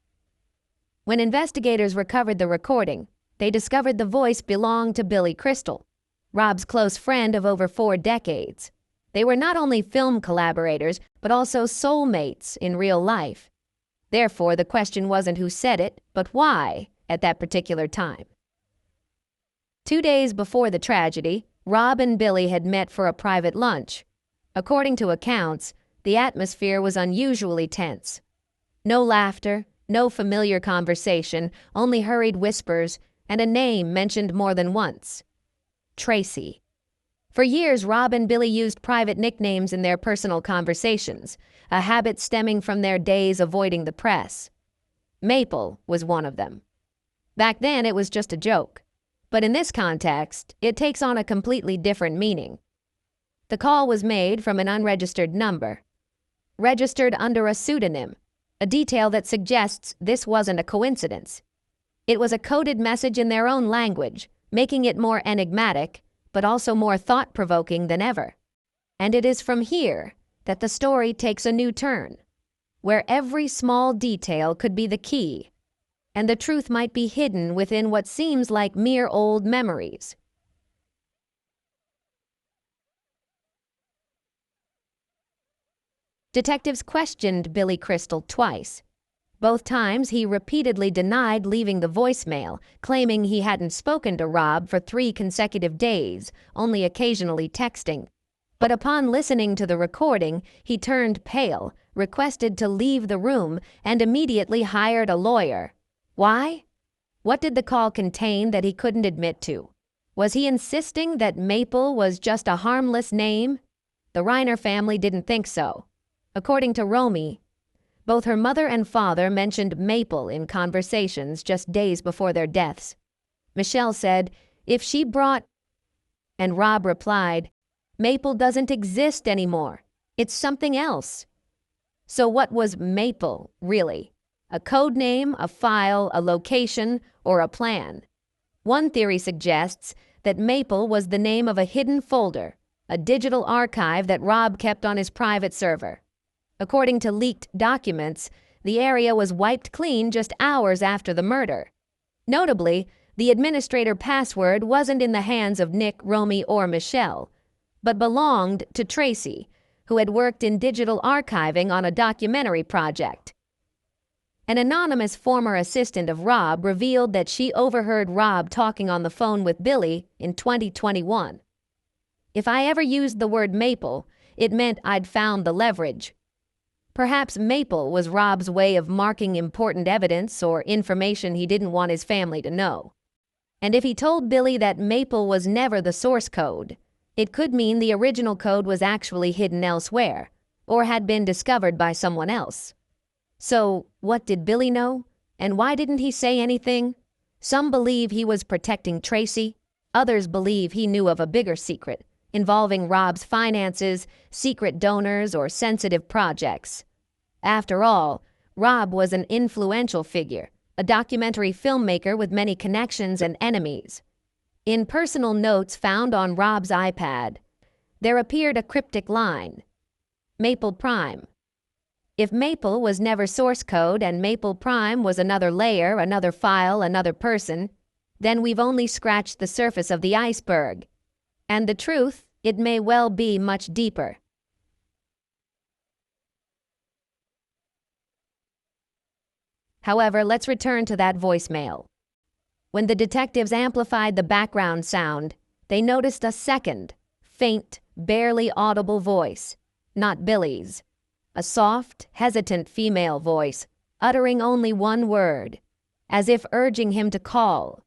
When investigators recovered the recording, they discovered the voice belonged to Billy Crystal, Rob's close friend of over 4 decades. They were not only film collaborators, but also soulmates in real life. Therefore, the question wasn't who said it, but why at that particular time. 2 days before the tragedy, Rob and Billy had met for a private lunch. According to accounts, the atmosphere was unusually tense. No laughter, no familiar conversation, only hurried whispers, and a name mentioned more than once. Tracy. For years, Rob and Billy used private nicknames in their personal conversations, a habit stemming from their days avoiding the press. Maple was one of them. Back then, it was just a joke. But in this context, it takes on a completely different meaning. The call was made from an unregistered number, registered under a pseudonym, a detail that suggests this wasn't a coincidence. It was a coded message in their own language, making it more enigmatic, but also more thought-provoking than ever. And it is from here that the story takes a new turn, where every small detail could be the key, and the truth might be hidden within what seems like mere old memories. Detectives questioned Billy Crystal twice. Both times he repeatedly denied leaving the voicemail, claiming he hadn't spoken to Rob for 3 consecutive days, only occasionally texting. But upon listening to the recording, he turned pale, requested to leave the room, and immediately hired a lawyer. Why? What did the call contain that he couldn't admit to? Was he insisting that Maple was just a harmless name? The Reiner family didn't think so. According to Romy, both her mother and father mentioned Maple in conversations just days before their deaths. Michelle said, "If she brought..." And Rob replied, "Maple doesn't exist anymore. It's something else." So what was Maple, really? A code name, a file, a location, or a plan? One theory suggests that Maple was the name of a hidden folder, a digital archive that Rob kept on his private server. According to leaked documents, the area was wiped clean just hours after the murder. Notably, the administrator password wasn't in the hands of Nick, Romy, or Michelle, but belonged to Tracy, who had worked in digital archiving on a documentary project. An anonymous former assistant of Rob revealed that she overheard Rob talking on the phone with Billy in 2021. "If I ever used the word Maple, it meant I'd found the leverage." Perhaps Maple was Rob's way of marking important evidence or information he didn't want his family to know. And if he told Billy that Maple was never the source code, it could mean the original code was actually hidden elsewhere, or had been discovered by someone else. So, what did Billy know? And why didn't he say anything? Some believe he was protecting Tracy. Others believe he knew of a bigger secret, involving Rob's finances, secret donors, or sensitive projects. After all, Rob was an influential figure, a documentary filmmaker with many connections and enemies. In personal notes found on Rob's iPad, there appeared a cryptic line: Maple Prime. If Maple was never source code and Maple Prime was another layer, another file, another person, then we've only scratched the surface of the iceberg. And the truth, it may well be much deeper. However, let's return to that voicemail. When the detectives amplified the background sound, they noticed a second, faint, barely audible voice, not Billy's. A soft, hesitant female voice, uttering only one word, as if urging him to call.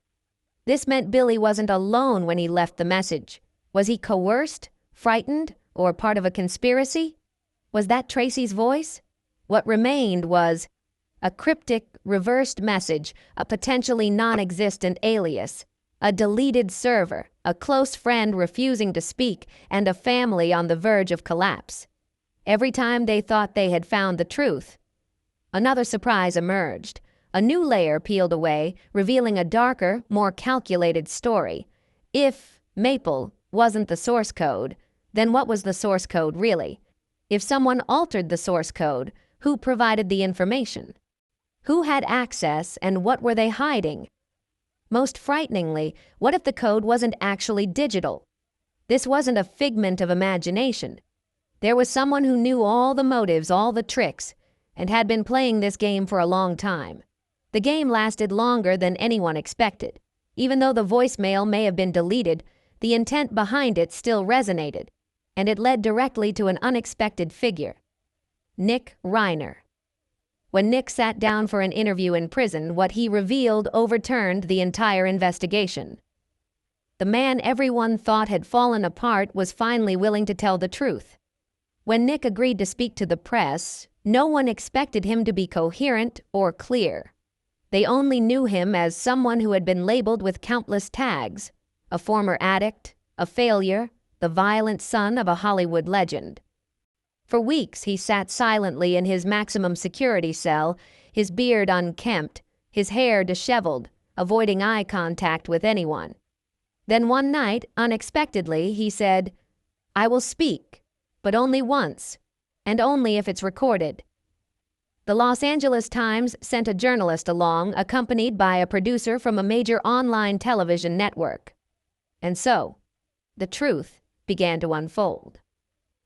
This meant Billy wasn't alone when he left the message. Was he coerced, frightened, or part of a conspiracy? Was that Tracy's voice? What remained was a cryptic, reversed message, a potentially non-existent alias, a deleted server, a close friend refusing to speak, and a family on the verge of collapse. Every time they thought they had found the truth, another surprise emerged. A new layer peeled away, revealing a darker, more calculated story. If Maple wasn't the source code, then what was the source code really? If someone altered the source code, who provided the information? Who had access, and what were they hiding? Most frighteningly, what if the code wasn't actually digital? This wasn't a figment of imagination. There was someone who knew all the motives, all the tricks, and had been playing this game for a long time. The game lasted longer than anyone expected. Even though the voicemail may have been deleted, the intent behind it still resonated, and it led directly to an unexpected figure: Nick Reiner. When Nick sat down for an interview in prison, what he revealed overturned the entire investigation. The man everyone thought had fallen apart was finally willing to tell the truth. When Nick agreed to speak to the press, no one expected him to be coherent or clear. They only knew him as someone who had been labeled with countless tags: a former addict, a failure, the violent son of a Hollywood legend. For weeks he sat silently in his maximum security cell, his beard unkempt, his hair disheveled, avoiding eye contact with anyone. Then one night, unexpectedly, he said, "I will speak, but only once, and only if it's recorded." The Los Angeles Times sent a journalist along, accompanied by a producer from a major online television network. And so, the truth began to unfold.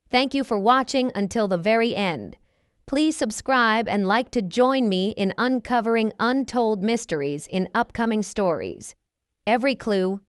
Thank you for watching until the very end. Please subscribe and like to join me in uncovering untold mysteries in upcoming stories. Every clue,